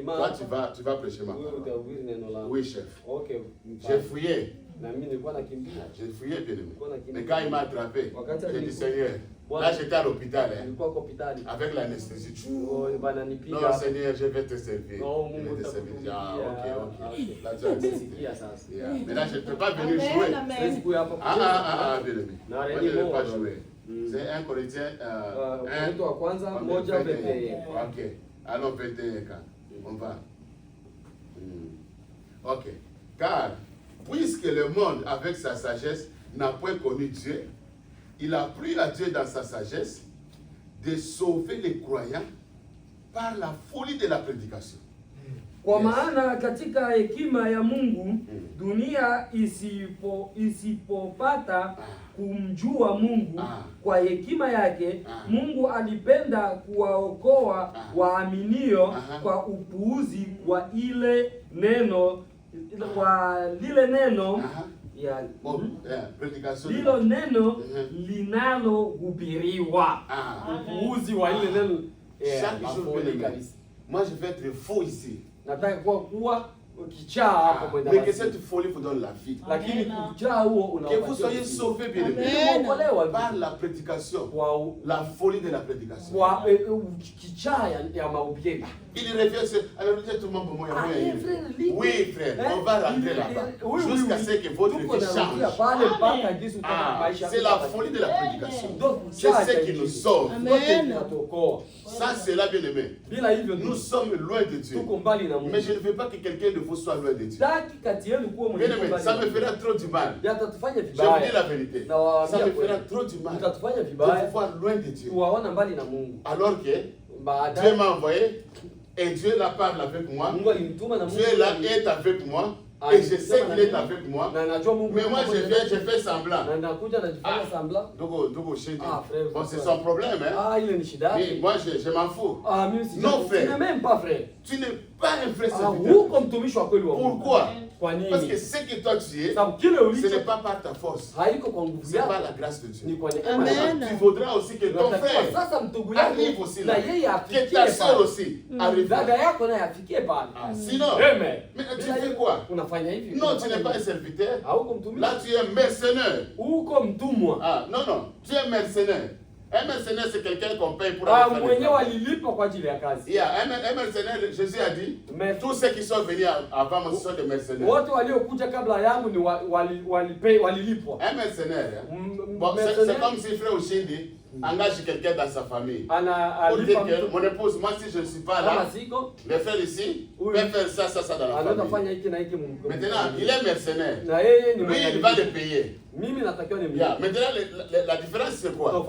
Toi tu vas prêcher ma parole. Oui chef. J'ai fouillé. J'ai fouillé bien. Mais quand il m'a attrapé, j'ai dit Seigneur, Là, j'étais à l'hôpital, hein, nilikuwa kwa hospitali. avec l'anesthésie. Bananipiga. Non, Seigneur, je vais te servir. Non, Je vais Mungu te servir. atakutumikia. Ah, ok. Là, tu as Nimesikia accepté. sasa. Yeah. Mais là, je ne peux pas venir jouer. Siwezi kuja hapa Ah, kucheza. bien aimé. Na Moi, je Reni ne vais pas Moore. jouer. C'est un Corinthien. Korinto wa kwanza moja VPE. Ok. Allons 21 quand on va. Ok. Car, puisque le monde, avec sa sagesse, n'a point connu Dieu, il a pris à Dieu dans sa sagesse de sauver les croyants par la folie de la prédication. Kwa maana katika hekima ya Mungu dunia isipopata kumjua Mungu kwa hekima yake, Mungu alipenda kuwaokoa waaminio kwa upuuzi wa ile neno, kwa lile neno ya lilo neno linalohubiriwa. Upuuzi wa ile neno. Chaque jour, moi je vais être faux ici. Nataka kuwa kichaa hapo kwenda. Mais que cette folie vous donne la vie. Lakini kichaa huo unawapatia. Que vous soyez sauvés, bien aimés, par la prédication, la folie de la prédication. Kwa kichaa ya mahubiri. Il revient sur. Alors, tout le monde pour moi. Oui, frère, on va rentrer là-bas. Jusqu'à ce que votre vie change. C'est la folie de la prédication. C'est ce qui nous sauve. Ça, c'est là, bien aimé. Nous sommes loin de Dieu. Mais je ne veux pas que quelqu'un de vous soit loin de Dieu. Bien aimé, ça me fera trop du mal. Je vous dis la vérité. Ça me fera trop du mal de vous voir loin de Dieu. Alors que Dieu m'a envoyé. Et Dieu la parle avec moi. Dieu là est avec moi. Et je sais qu'il est avec moi. Mais moi je fais semblant. Bon, c'est son problème. Hein? Mais moi je m'en fous. Non, frère. Tu n'es pas un vrai serviteur. Pourquoi? Parce que ce que toi tu es, ce n'est pas par ta force. C'est par la grâce de Dieu. Amen. Tu voudras aussi que ton frère arrive aussi là. Que ta soeur aussi arrive là. Sinon, mais tu fais quoi? Non, tu n'es pas un serviteur. Là, tu es un mercenaire. Ah, non, non, tu es un mercenaire. Un mercenaire, c'est quelqu'un qu'on paye pour aller faire le travail. Un mercenaire, Jésus a dit, tous ceux qui sont venus avant moi sont des mercenaires. Un mercenaire, bon, c'est comme si frère Oshindi engage quelqu'un dans sa famille. Pour dire que mon épouse, moi si je ne suis pas là, le frère ici peut faire ça dans la famille. Maintenant, il est mercenaire. Lui, il va le payer. Maintenant, la différence c'est quoi?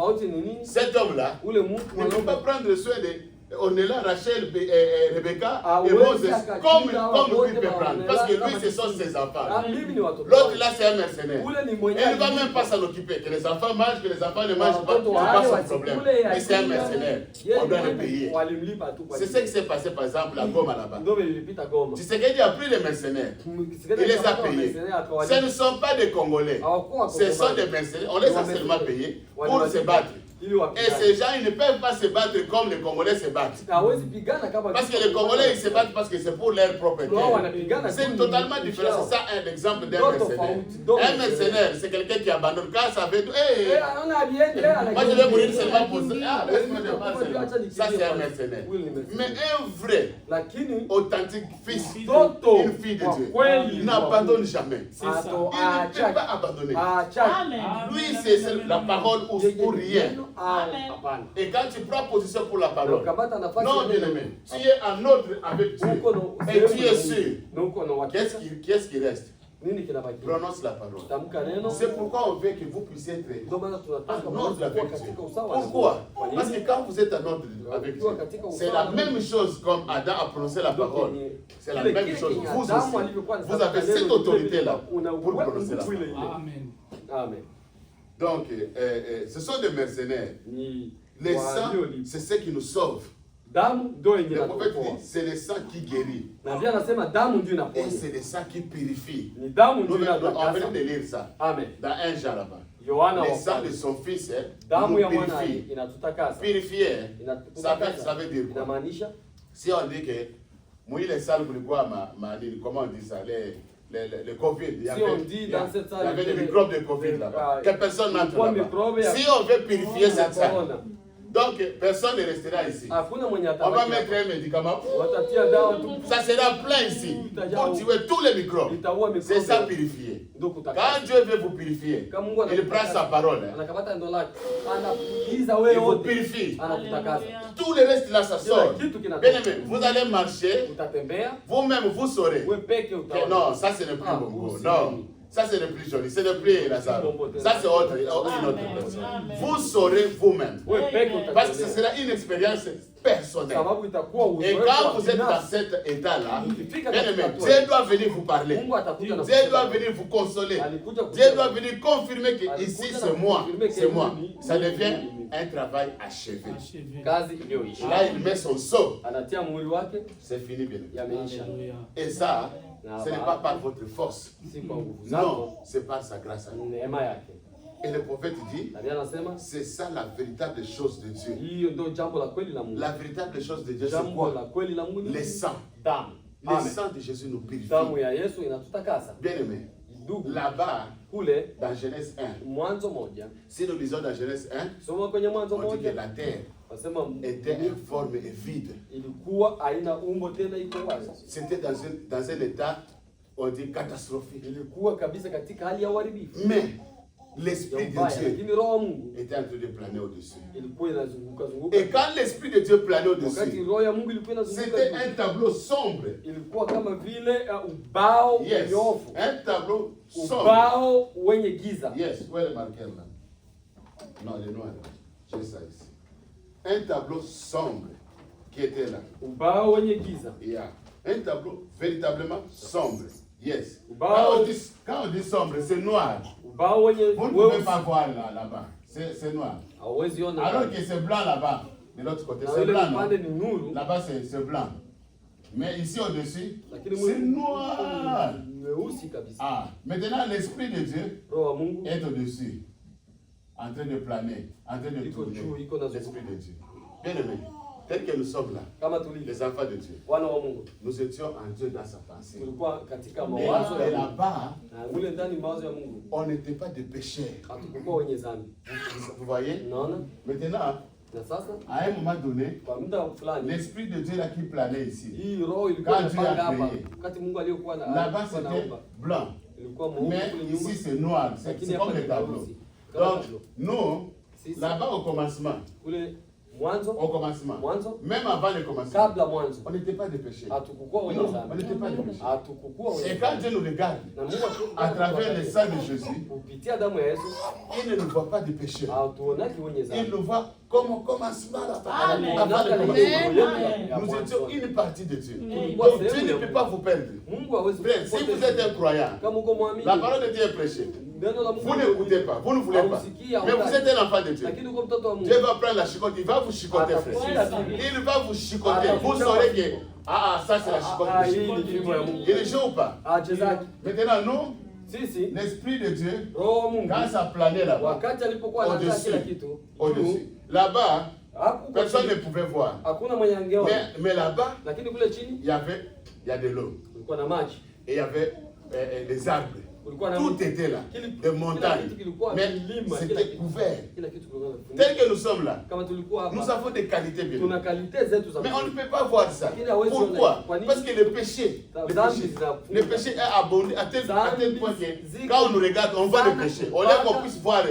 Cet homme-là ne peut pas prendre soin de on est là, Rachel, Rebecca et Moses, comme lui peut prendre. Parce que lui, ce sont ses enfants. L'autre là, c'est un mercenaire. Il ne va même pas s'en occuper. Que les enfants mangent, que les enfants ne mangent pas, c'est pas son problème. Mais c'est un mercenaire. On doit le payer. C'est ce qui s'est passé par exemple à Goma là-bas. Tu sais qu'il a pris les mercenaires. Il les a payés. Ce ne sont pas des Congolais. Ce sont des mercenaires. On les a seulement payés pour se battre. Et ces gens, ils ne peuvent pas se battre comme les Congolais se battent. Parce que les Congolais, ils se battent parce que c'est pour leur propre terre. C'est totalement différent. C'est ça un exemple d'un mercenaire. Un mercenaire, c'est quelqu'un qui abandonne. Quand ça veut dire, hey, moi je vais mourir seulement pour ça. Ah, laisse-moi te parler seulement. Ça, c'est un mercenaire. Mais un vrai, authentique fils, une fille de Dieu, n'abandonne jamais. Il ne peut pas abandonner. Lui, c'est la parole ou rien. Et quand tu prends position pour la parole, non, bien aimé, tu es en ordre avec Dieu. Et tu es sûr. Qu'est-ce qui reste? Prononce la parole. C'est pourquoi on veut que vous puissiez être en ordre avec Dieu. Pourquoi? Parce que quand vous êtes en ordre avec Dieu, c'est la même chose comme Adam a prononcé la parole. C'est la même chose. Vous aussi, vous avez cette autorité-là pour prononcer la parole. Amen. Donc, ce sont des mercenaires. Les sangs, c'est ce qui nous sauve. Le prophète dit, c'est le sang qui guérit. Et c'est le sang qui purifie. On vient de lire ça. Dans 1 Jean là-bas. Le sang de son fils nous purifie. Purifier, ça veut dire quoi? Si on dit que Moïse les salles, comment on dit ça? le Covid. Il y Si on dit dans cette salle, il y avait des microbes de Covid là-bas. Que personne n'entre Kwa là-bas. microbe ya- Si on veut purifier ya cette salle, corona. donc personne ne restera ici. Hakuna mwenye On va atabaki mettre hapa. un médicament. Watatia dawa tu. Ça sera plein ici pour tuer tous les microbes. Itaua C'est microbe. ça purifier. Ndio kutakasa. Quand Dieu veut vous purifier, Kama Mungu il prend sa parole. Hein. Anakamata neno lake. Anapuliza Il wewe vous wote. purifie. Anakutakasa. Tout le reste là, ça sort. Kitu kinatoka. Bien aimé, vous allez marcher, Utatembea. vous-même vous saurez. Wewe peke Que utaona. non, ça ce n'est plus Ah, bon. aussi. Non, ça ce n'est plus joli, ce n'est plus Lazare. Ça c'est une autre personne. Vous saurez vous-même. Wewe peke utaona. Parce que ce sera une expérience personnelle. Sababu itakuwa Et uzoefu quand wa vous êtes dans binafsi. cet état-là, Ukifika bien katika aimé, hatua Dieu doit venir vous parler. Mungu atakuja na Dieu doit venir vous consoler. Alikuja Dieu kusema. doit venir confirmer que Alikuja ici na c'est moi. confirmer que C'est moi. mimi- Ça devient mimi- un travail achevé. Kazi iliyoisha. Là, il met son sceau. Anatia muhuri wake, C'est fini, bien aimé. yameisha. Et ça, ce n'est pas par votre force. Si kwa nguvu Non, zako, c'est par sa grâce à nous. neema yake. Et le prophète dit, Na Biblia anasema c'est ça la véritable chose de Dieu. hiyo ndio jambo la kweli la Mungu. La véritable chose de Dieu, c'est Jambo quoi? la kweli la Mungu ni Le sang. damu. Le Amen. sang de Jésus nous purifie. Damu ya Yesu inatutakasa. Bien aimé, Ndugu, là-bas, kule dans Genèse 1, Mwanzo moja, si nous lisons dans Genèse 1, soma kwenye Mwanzo on dit que moja, la terre wasema était informe et vide. ilikuwa haina umbo tena, iko wazi. C'était dans un état, on dit, catastrophique. Ilikuwa kabisa katika hali ya uharibifu Mais ya l'Esprit de ubaya, Dieu lakini roho wa Mungu était en train de planer au-dessus. ilikuwa inazunguka zunguka. Et quand l'Esprit de Dieu planait Wakati au-dessus, roho ya Mungu ilikuwa inazunguka c'était juu, un tableau sombre. ilikuwa kama vile ubao Yes, mnyofu, un tableau sombre. ubao wenye giza. Yes, où est le marqueur là? Non, le noir. J'ai ça ici. Un tableau sombre qui était là. Ubao wenye giza. Il y a un tableau véritablement sombre. Yes. Wow. Quand on dit sombre, c'est noir. Ubao wenye Vous ne pouvez weusi. pas voir là-bas. C'est noir. Hauwezi ona. Alors que c'est blanc là-bas. De l'autre côté, Na c'est ile blanc. non? upande ni nuru, Là-bas, c'est blanc. Mais ici au-dessus, lakini c'est noir. mweusi kabisa. Ah, maintenant l'Esprit de Dieu Roho wa Mungu est au-dessus, en train de planer, en train de iko tourner. juu, iko na L'Esprit zunguka. de Dieu. Bien aimé, tel que nous sommes là, Kama tulivyo les enfants de Dieu, wana wa Mungu, nous étions en Dieu dans sa pensée. tulikuwa katika Mais mawazo ya Mungu. là-bas, Na mule ndani mawazo ya Mungu on n'était pas des pécheurs. hatukukuwa wenye dhambi. Vous voyez? Unaona? Maintenant, Na sasa à un moment donné, kwa muda fulani l'Esprit de Dieu là qui planait ici, hii roho ilikuwa Quand Dieu inapanga a hapa. créé. Wakati Mungu aliyokuwa na là-bas alikuwa c'était anaumba, blanc. ilikuwa mweupe Mais kule nyuma. ici c'est noir, Lakini c'est hapa comme ni le tableau. mweusi. Kama Donc, tableau. nous, Sisi là-bas au commencement, kule mwanzo, Mwanzo, même avant le commencement, kabla mwanzo on n'était pas des péchés. hatukukuwa wenye Non, on dhambi. n'était pas des péchés. Hatukukuwa wenye Et quand dhambi. Dieu nous regarde, Na Mungu à travers le sang de Jésus, kupitia damu ya Yesu il ne nous voit pas des péchés. hatuonaki wenye Il dhambi. nous voit comme au commencement, là, Amen. avant le Tunataka commencement. lengo yetu ya Nous mwanzo. étions une partie de Dieu. Tulikuwa Donc Dieu sehemu ne ya peut Mungu. pas vous perdre. Mungu hawezi Frère, si vous kupoteza. êtes un croyant, Kama uko mwamini, la parole de Dieu est prêchée. neno la Mungu Vous n'écoutez pas, vous ne voulez pas. hausikii, Mais vous hautaki. êtes un enfant de Dieu. Lakini uko mtoto wa Mungu. Dieu va prendre la chicotte, il va vous chicoter, frère. Il va vous chicoter. Vous saurez que, ça c'est la chicotte de hii Dieu. ni fimbo ya Mungu. Il joue ou pas? Achezaki. Maintenant, nous, Sisi l'Esprit de Dieu, roho wa Mungu quand ça planait là-bas, wakati alipokuwa anataka au-dessus, kila kitu au-dessus, là-bas, hakukuwa personne ne chini. pouvait voir. Hakuna mwenye angeona. Mais là-bas, Lakini kule chini il y a de l'eau. kulikuwa na maji. Et il y avait des arbres. Kulikuwa na Tout était là. Des montagnes. Mais c'était couvert. Kila kitu kulikuwa na Tel que nous sommes là, kama tulikuwa nous hapa. avons des qualités bien. Tuna kalite zetu za Mais on ne Mungu. peut pas voir ça. Pourquoi? Parce que le péché, le péché est abondé à tel point que quand on nous regarde, on voit le péché. Au lieu qu'on puisse voir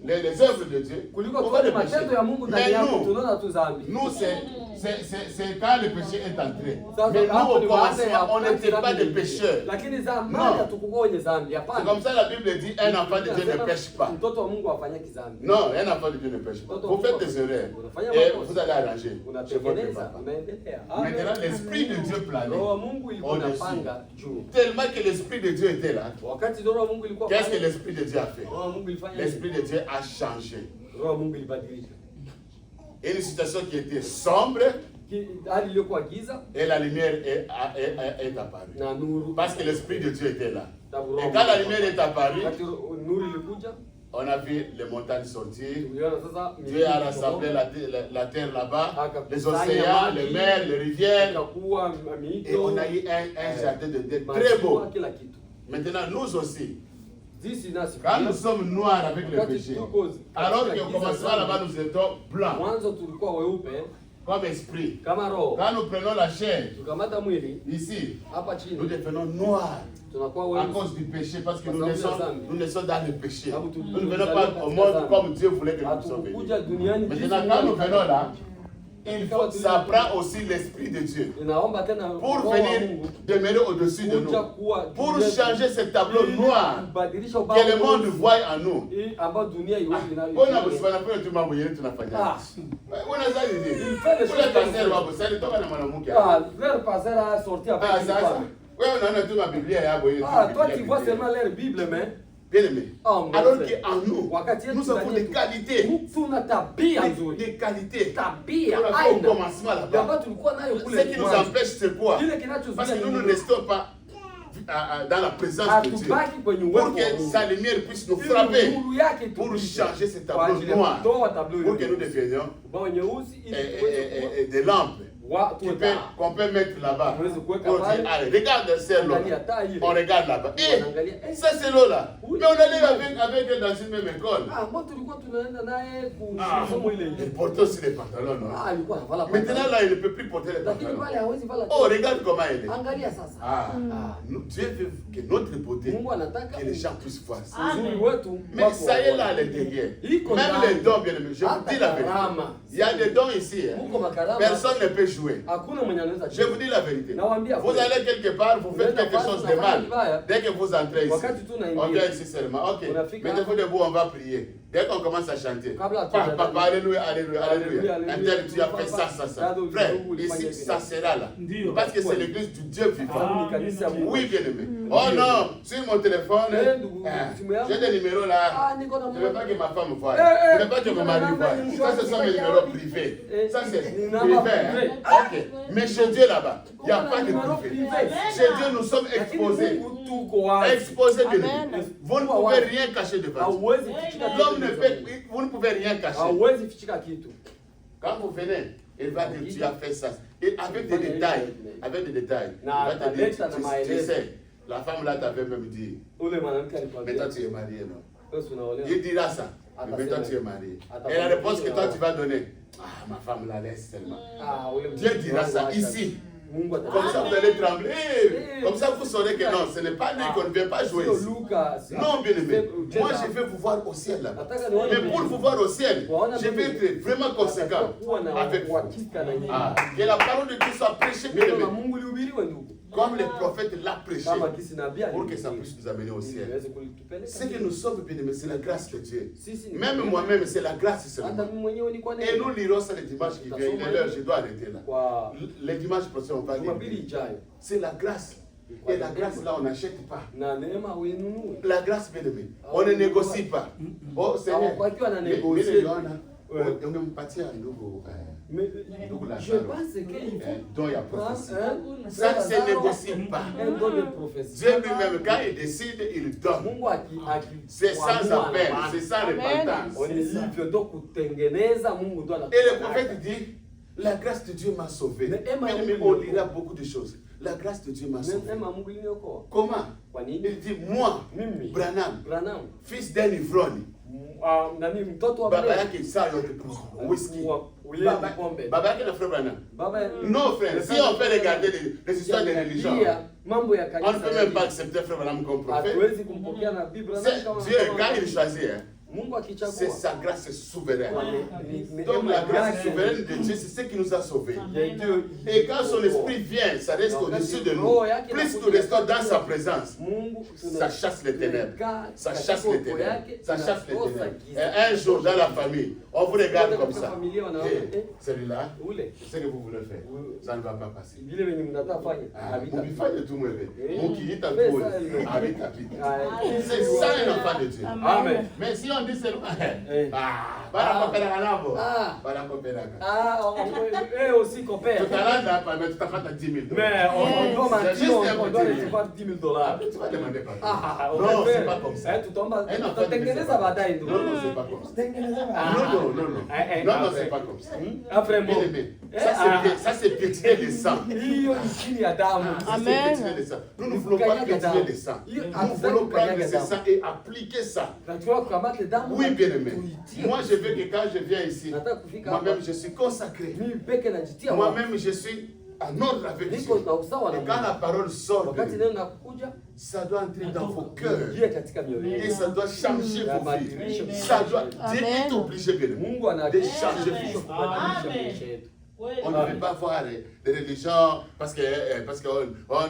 les œuvres de Dieu, Kuliko on voit le tuone péché. matendo ya Mungu ndani Mais yako nous, tunaona tu dhambi. nous c'est quand le péché est entré. Sasa Mais nous, hapo au ni baada ya commencement, on wakati n'était pas dhambi des iliingia. pécheurs. Lakini Non. zamani hatukukuwa wenye dhambi. C'est Hapana. comme ça la Bible dit, un enfant de Dieu ne pêche pas. Mtoto wa Mungu afanyaki dhambi. Non, un enfant de Dieu ne pêche pas. Vous faites des erreurs et vous allez arranger chez votre Unatengeneza, papa. unaendelea. Maintenant, l'Esprit de Dieu planait. Roho wa Mungu ilikuwa Au-dessus. inapanga juu. Tellement que l'Esprit de Dieu était là. Wakati Roho wa Mungu ilikuwa Qu'est-ce que pale, l'Esprit de Dieu a fait? Roho wa Mungu ilifanya L'Esprit de Dieu a changé. Roho wa Mungu ilibadilisha. Une situation qui était sombre Hali iliyokuwa giza et la lumière est apparue. na nuru. Parce que l'Esprit de Dieu était là. Sababu Et Roho quand la wa Mungu- lumière est apparue, wakati nuru ilikuja, on a vu les montagnes sortir. tuliona sasa Dieu a milima rassemblé ikatoka, la terre là-bas, les akakusanya océans, maji, les mers, les rivières. ikakuwa Et mito, on a eu un jardin de Dieu très maziwa, beau. kila kitu. Maintenant, nous aussi, Sisi nasi quand nous sommes noirs avec le wakati péché, tuko alors katika qu'au giza commencement là-bas, nous étions blancs mwanzo tulikuwa weupe comme esprit. kama roho, Quand nous prenons la chair, tukamata mwili ici, hapa nous chini devenons noirs tunakuwa à weusi. cause du péché, parce que Parce nous que naissons dans le péché. Sababu Nous ne venons pas au monde comme Dieu voulait que nous soyons venus. hatukuja duniani Maintenant, quand nous venons là, il faut, ça prend aussi l'Esprit de Dieu inaomba tena pour roho wa venir Mungu demeurer au-dessus de nous, kuja kuwa pour juu yetu, changer ce tableau ili noir kubadilisha que ubao le monde mweusi, voit en nous. ambayo dunia ione Bona inayo. busibana pale tu mambo yetu tunafanya. Ah. Unazali nini? Il fait les Ule choses pasteur comme wako sasa toka na mwanamke. Ah, frère pasteur a sorti avec Ah une sasa. femme. Wewe unaona tu ma Biblia yako hiyo. Ah, toi tu vois seulement leur Bible mais Bien aimé. Oh, mon Alors frère. qu'en nous, Wakati yetu nous avons ndani des yetu, qualités. tuna tabia nzuri. Des qualités. Tabia On a fait au aina commencement là-bas. ambayo tulikuwa nayo kule. Ce qui nous empêche, c'est quoi? Kile kinachozuia Parce que nous ni ne nini? restons pas dans la présence de Dieu. Hatubaki kwenye Pour uwepo wa que Mungu. sa lumière puisse nous Ili frapper. nuru yake Pour tupite. changer ce Kwa tableau ajili ya noir. kutoa tableau Pour que ile. nous devenions Ubao nyeusi ili tuweze des lampes qu'on peut mettre là-bas. Tuweze Pour kuweka dire, pale. allez, regarde celle là. Angalia taa ile. On regarde là-bas. Wanaangalia, Eh, ça c'est l'eau là. Oui. Mais on allait avec eux dans une même école. Ah, mbona tulikuwa tunaenda naye Ah, kusoma ile il ile. portait aussi les pantalons, non? Ah, alikuwa anavala Maintenant là, il ne peut plus porter les lakini pantalons. pale hawezi vala. Oh, regarde comment elle est. Angalia sasa. Ah, Dieu veut que notre beauté, Mungu anataka que les gens puissent voir ça. uzuri wetu. Mais ça y est là à l'intérieur. Iko Même ndani. les dons, bien aimés, je vous dis la vérité. Karama. Il y a des dons ici. Hein. Mungu makarama. Personne ne peut jouer. Hakuna mwenye anaweza. Je vous dis la vérité. Nawaambia Vous kweli. allez quelque part, vous faites quelque chose de mal. Dès que vous entrez ici, Wakati tu unaingia. on vient ici seulement. Ok, Unafika mettez-vous debout, on va prier. Dès qu'on commence à chanter, Kabla papa, hatuja- papa, alléluia, alléluia, alléluia. Alléluia, Un tel, tu as fait ça, ça, ça. Dado, Frère, Mungu ulifanya ici, hivi. ça sera là. Ndio. Parce que c'est l'église du Dieu vivant. Sababu ni kanisa ya Mungu. Oui, bien aimé. Oh non, sur mon téléphone, simu yangu. j'ai des numéros là. Ah, niko na Je ne veux pas que ma femme voie. Eh, eh, Je ne veux pas que mon mari niko na voie. namba Ça, ce sont mes numéros privés. Eh, Ça, c'est ni privé. namba Hein. privé. Ok. Mais chez Dieu là-bas, il n'y a Uko na pas de numéro privé. privé. Chez Dieu, nous sommes Lakini exposés. Mungu tuko wazi. Exposés, bien Amen. aimé. Vous ne pouvez rien cacher devant Dieu. Hauwezi fichika L'homme ne kitu. peut, vous ne pouvez rien cacher. Hauwezi fichika kitu. Quand vous venez, il va dire tu as fait ça. Et avec des détails, avec des détails. Il Na va te dire, ataleta na tu maelezo. sais, la femme là t'avait même dit, Ule mwanamke alikwambia. maintenant tu es marié, non? Wewe unaolewa. Il dira ça. Mais maintenant tu es marié. Et la réponse que toi tu vas donner, ah, ma femme la laisse seulement. Ah, ule Dieu mtu dira ça wangu ici. Mungu Comme ça atasema. vous allez trembler. Comme ça vous saurez que non, ce n'est pas lui qu'on ne vient pas jouer Sio ici. Luka. Non, bien aimé. Sio- Moi, je vais vous voir au ciel là-bas. Nataka nione Mais pour vous voir au ciel, Waona je vais mimi. être vraiment conséquent Kuwa na avec vous. uhakika na yeye. Ah, que la parole de Dieu soit prêchée, bien Neno la aimé. Mungu lihubiriwe ndugu. Comme le prophète l'a prêché, Kama kisi nabii pour que ça alihubiri. puisse nous amener au Ili ciel. iweze kulitupeleka. Ce que nous sommes, bien aimés, c'est la grâce de Dieu. Sisi ni Même moi-même, c'est la grâce seulement. hata mimi mwenyewe nilikuwa Et nous lirons ça le dimanche qui vient. Il est l'heure, je dois arrêter là. kwa Le dimanche prochain, on va Jumapili lire. ijayo. C'est la grâce. Et la grâce là, on n'achète pas. Na neema uinunue. La grâce, bien aimé, on ne négocie pas. Oh, Seigneur. Kwa kiwa na Mais negotiate. niliona, Ouais. ungempatia ndugu Mais ndugu la je Lazaro. pense qu'il faut Don ya prendre prophétie. un Ça ne se négocie pas. un don de prophétie. Dieu lui-même, quand il décide, il donne. Mungu C'est sans akiamua appel, anafanya. c'est sans Amen. repentance. On est hivyo ndo kutengeneza Mungu ndo Et le prophète dit, la grâce de Dieu m'a sauvé. Mais Emma, Mais on lira beaucoup de choses. La grâce de Dieu m'a sauvé. Neema Mungu iliniokoa. Comment? Kwa nini? Il dit, moi, Mimi Branham, Branham fils d'un ivrogne, nani mtoto wa baba Branham. yake saa yote whisky. Ulevi Baba pombe. baba yake na frère Branham. Baba Non frère, si on peut regarder les histoires de religion, mambo ya on ne peut kanisa. même pas accepter frère Branham comme prophète. Hatuwezi kumpokea nabii Branham C'est kama Dieu, quand il choisit, hein, Mungu c'est akichagua. sa grâce souveraine. Ni Donc neema la grâce yake. souveraine de Dieu, c'est ce qui nous a sauvés. Ya Dieu. Et quand son esprit vient, ça reste au-dessus de nous. Plus nous restons dans sa présence, Mungu ça chasse les ténèbres. Ça chasse les ténèbres. Ça chasse les ténèbres. Et un jour, dans la famille, on vous regarde comme ça. Et celui-là, Ule. ce que vous voulez faire, ça ne va pas passer. Vile venye mnataka fanya. Ah, Havita. mukifanya tu mwewe, Eh. mukilita Fais tu ça, habita pita. Ah, C'est ça un enfant de Dieu. Amen. Mais si on dit seulement. Aussi copain. Tout à l'heure, tu t'as fait 10 000 $. Mais on doit mentir, on doit recevoir 10 000 $. Tu vas demander pas. Non, c'est pas comme ça. Tu tombes. Tengeneza baadaye ndio. Non, c'est pas comme ça. Non, c'est pas comme ça. Après bon. Ça c'est piétiner le sang. Hiyo ni chini ya damu. Amen. Nous ne voulons pas piétiner le sang. Nous voulons prendre ce sang et appliquer ça. Oui, bien aimé. Moi, je veux que quand je viens ici, moi-même, je suis consacré. Moi-même, je suis en ordre avec Dieu. Et quand la parole sort, ça doit entrer dans vos cœurs. Et ça doit changer vos vies. Ça doit... Dieu est obligé, bien aimé, de changer vos vies. On ne veut pas voir des religions parce que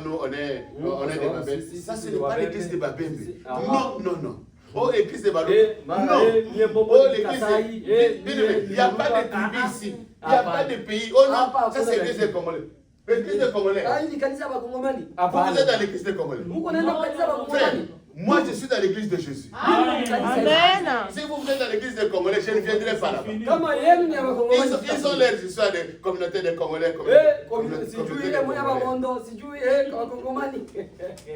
nous, on est des Babel. Ça, ce n'est pas l'église de Babel. Non. Oh, l'église de Babel. Non. Oh, l'église de... Il n'y a pas de tribu ici. Il n'y a pas de pays. Oh non, ça c'est l'église des Congolais. L'église des Congolais. Vous êtes dans l'église des Congolais. Frère, moi je suis dans l'église de Jésus. Amen. Si vous êtes dans l'église des Congolais, je ne viendrai pas là-bas. Ils ont leurs histoires de communauté des Congolais.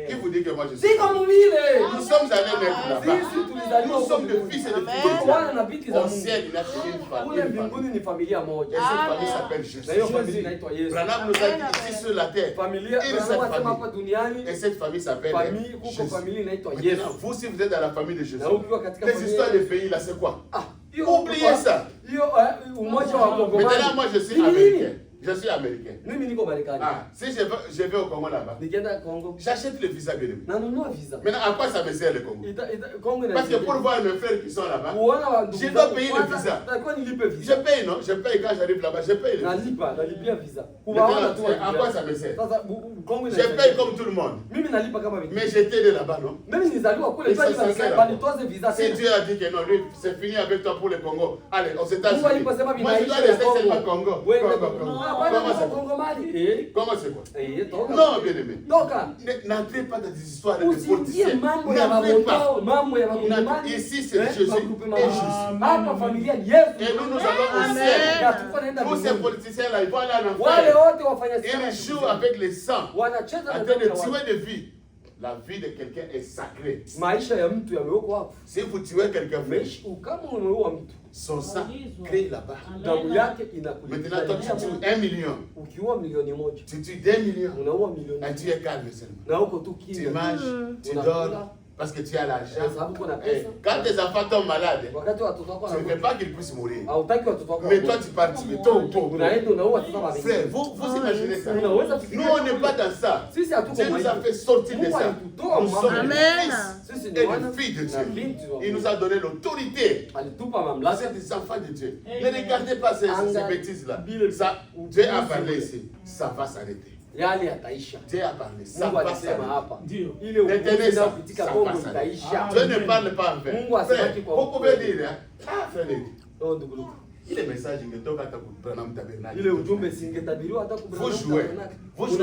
Qui vous dit que moi je suis? Nous sommes allés naître là-bas. Nous sommes des fils et des filles. Au ciel, il a créé une famille. Et cette famille s'appelle Jésus. Branham nous a dit ici sur la terre. Et cette famille s'appelle Jésus. Maintenant, vous, si vous êtes dans la famille de Jésus, les histoires des pays là, c'est quoi? Oubliez ça. Maintenant, moi, je suis américain. Je suis américain. Si je vais au Congo là-bas, j'achète le visa bien aimé. Maintenant, à quoi ça me sert le Congo? Parce que pour voir mes frères qui sont là-bas, je dois payer le visa. Je paye, non? Je paye quand j'arrive là-bas, je paye le visa. Maintenant, à quoi ça me sert? Je paye comme tout le monde. Mais j'étais de là-bas, non? Si Dieu a dit que non, lui, c'est fini avec toi pour le Congo. Allez, aux États-Unis. Moi, je dois rester seulement Congo. Comment c'est quoi? Non, bien aimé. N'entrez pas dans des histoires de politiciens. N'entrez pas. Ici, c'est Jésus et Jésus. Et nous allons au ciel. Tous ces politiciens-là, ils vont aller en enfer. Ils jouent avec le sang. En train de tuer des vies. La vie de quelqu'un est sacrée. Si vous tuez quelqu'un, son sang crée là-bas. Maintenant, toi, tu tues 1 million. Tu tues 2 millions. Et tu es calme seulement. Tu manges, tu dors. Parce que tu as l'argent. Quand tes enfants tombent malades, tu ne veux pas qu'ils puissent mourir. Mais toi, tu pars tuer. Frère, vous imaginez ça? Nous, on n'est pas dans ça. Dieu nous a fait sortir de ça. Nous sommes des fils et des filles de Dieu. Il nous a donné l'autorité. Vous êtes des enfants de Dieu. Ne regardez pas ces bêtises-là. Dieu a parlé ici. Ça va s'arrêter. Dieu a parlé, ça va s'arrêter. Retenez ça, ça va s'arrêter. Dieu ne parle pas en vain. Frère, vous pouvez dire, frère, il est message que tu vous jouez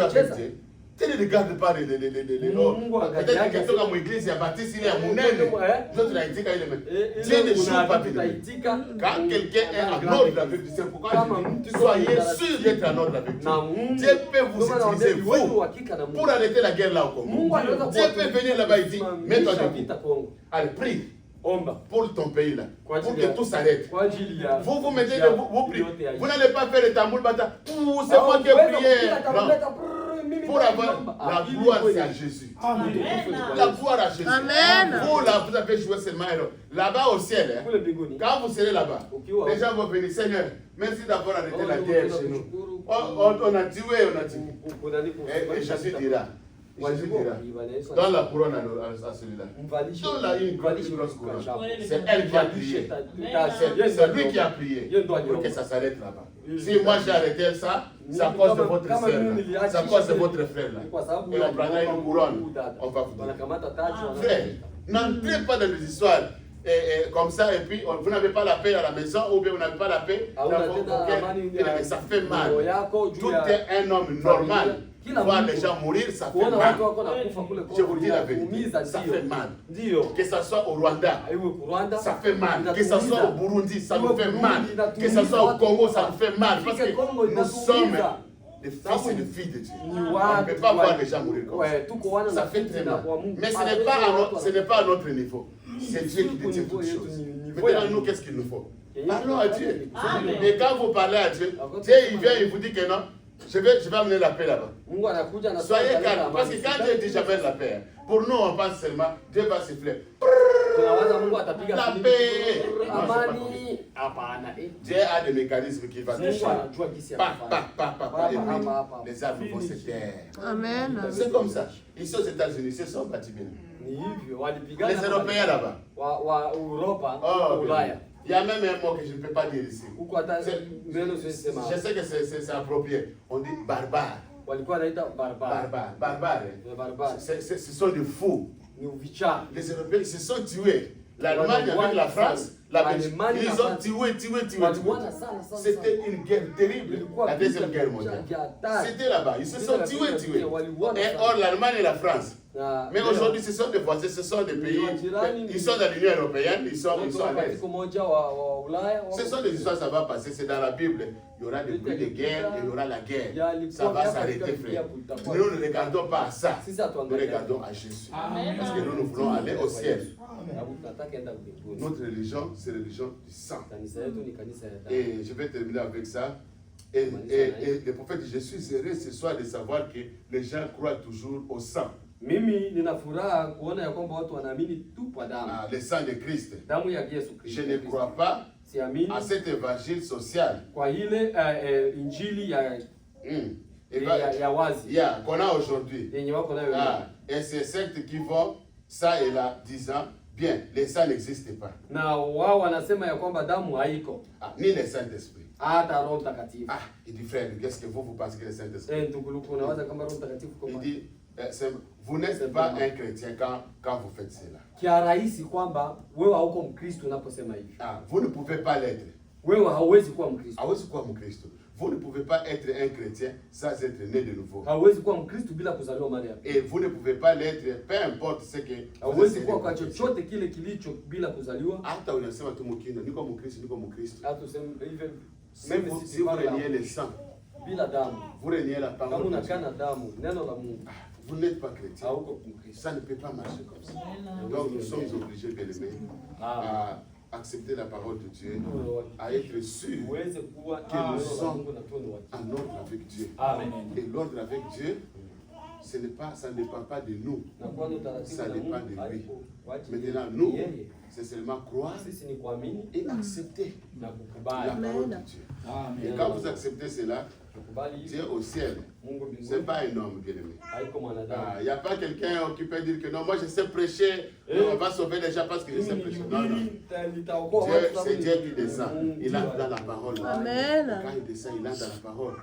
avec Dieu. Tu ne regardes pas les peut-être que tu as mon église, il y a baptiste, il y a mon aîné. D'autres l'ont dit quand il est même. Dieu ne joue pas. Quand quelqu'un est en ordre avec Dieu, c'est pourquoi je dis, soyez sûr d'être en ordre avec Dieu. Dieu peut vous utiliser, vous, pour arrêter la guerre là au Congo. Dieu peut venir là-bas et dire, mets-toi debout. Allez, prie. Pour ton pays là, pour que tout s'arrête. Vous mettez vous priez. Vous n'allez pas faire le tambour bata. C'est moi qui ai prié. Pour avoir la gloire, c'est à Jésus. La gloire à Jésus. Amen. Vous là, vous avez joué seulement là-bas au ciel. Quand vous serez là-bas, les gens vont venir. Seigneur, merci d'avoir arrêté la guerre chez nous. On a tué, on a tué. Et Jésus dira. Dans la couronne à celui-là. Dans la une grosse couronne. C'est elle qui a prié. C'est lui qui a prié pour que ça s'arrête là-bas. Si moi j'ai arrêté ça, c'est à cause de votre soeur là. C'est à cause de votre frère là. Et on prendra une couronne. On va vous donner. Frère, n'entrez pas dans des histoires comme ça et puis vous n'avez pas la paix à la maison ou bien vous n'avez pas la paix. Ça fait mal. Tout est un homme normal Voir les gens mourir, ça fait mal. Je vous dis la vérité, ça fait mal. Que ce soit au Rwanda, ça fait mal. Que ce soit au Burundi, ça nous fait mal. Que ce soit au Congo, ça nous fait mal. Parce que nous sommes des fils et des filles de Dieu. On ne peut pas voir les gens mourir comme ça. Ça fait très mal. Mais ce n'est pas à notre niveau. C'est Dieu qui détient toutes choses. Maintenant, nous, qu'est-ce qu'il nous faut? Parlons à Dieu. Et quand vous parlez à Dieu, Dieu il vient, il vous dit que non. Je vais amener la paix là-bas. Soyez calme. Parce que quand Dieu dit j'amène la paix, pour nous on pense seulement Dieu va siffler. La paix. Dieu a des mécanismes qui vont toucher. Les arbres vont se taire. Amen. C'est comme ça. Ici aux États-Unis, c'est ça bâti bien. Les Européens là-bas. Il y a même un mot que je ne peux pas dire ici. Je sais que c'est approprié. On dit barbare. Barbare. Ce sont des fous. Les Européens se sont tués. L'Allemagne avec la France, la Belgique, ils ont tué. C'était une guerre terrible, la deuxième guerre mondiale. C'était là-bas, ils se sont tués. Et or, l'Allemagne et la France. Mais aujourd'hui, ce sont des voisins, ce sont des pays, ils sont dans l'Union européenne, ils sont à l'aise. Ce sont des histoires, ça va passer, c'est dans la Bible. Il y aura des bruits de guerre et il y aura la guerre. Ça va s'arrêter, frère. Nous ne regardons pas à ça, nous regardons à Jésus. Parce que nous voulons aller au ciel. Notre religion, c'est la religion du sang. Et je vais terminer avec ça. Et le prophète Jésus serait ce soir de savoir que les gens croient toujours au sang. Mimi nina furaha kuona ya kwamba watu wanaamini tu kwa damu. Le sang de Christ. Damu ya Yesu Kristo. Je ne crois pas à cet évangile social. Kwa ile injili ya wazi. Qu'on a aujourd'hui. Yenye wako nayo. Et ces sectes qui vont ça et là disant bien, le sang n'existe pas. Na wao wanasema ya kwamba damu haiko. Ni le Saint-Esprit. Hata Roho Mtakatifu. Il dit frère, qu'est-ce que vous pensez que le Saint-Esprit? Il dit vous n'êtes pas un chrétien quand vous faites cela. Vous ne pouvez pas l'être. Vous ne pouvez pas être un chrétien sans être né de nouveau. Et vous ne pouvez pas l'être, peu importe ce que vous essayez de faire. Si vous reniez le sang, vous reniez la parole de Dieu, vous n'êtes pas chrétien. Ça ne peut pas marcher comme ça. Donc nous sommes obligés, bien-aimés, à accepter la parole de Dieu, à être sûrs que nous sommes en ordre avec Dieu. Et l'ordre avec Dieu, ça ne dépend pas de nous, ça dépend de lui. Maintenant, nous, c'est seulement croire et accepter la parole de Dieu. Et quand vous acceptez cela, Dieu au ciel, ce n'est pas un homme, bien-aimé. Il n'y a pas quelqu'un qui peut dire que non, moi je sais prêcher, on va sauver les gens parce que je sais prêcher. Non, non. C'est Dieu qui descend. Il entre dans la parole. Amen. Quand il descend, il entre dans la parole.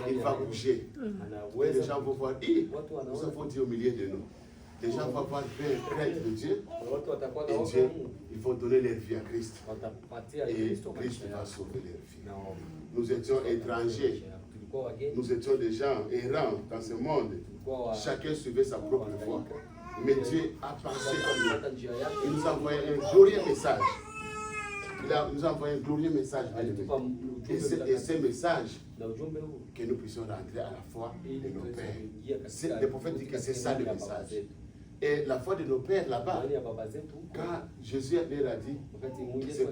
Il va bouger. Et les gens vont voir, nous avons Dieu au milieu de nous. Les gens vont voir près de Dieu. Et Dieu, ils vont donner leur vie à Christ. Et Christ va sauver leur vie. Nous étions étrangers. Nous étions des gens errants dans ce monde. Chacun suivait sa propre voie. Mais Dieu a pensé comme nous. Il nous a envoyé un glorieux message. Il nous a envoyé un glorieux message. Et ce message, que nous puissions rentrer à la foi de nos pères. Le prophète dit que c'est ça le message. Et la foi de nos pères là-bas, quand Jésus leur a dit,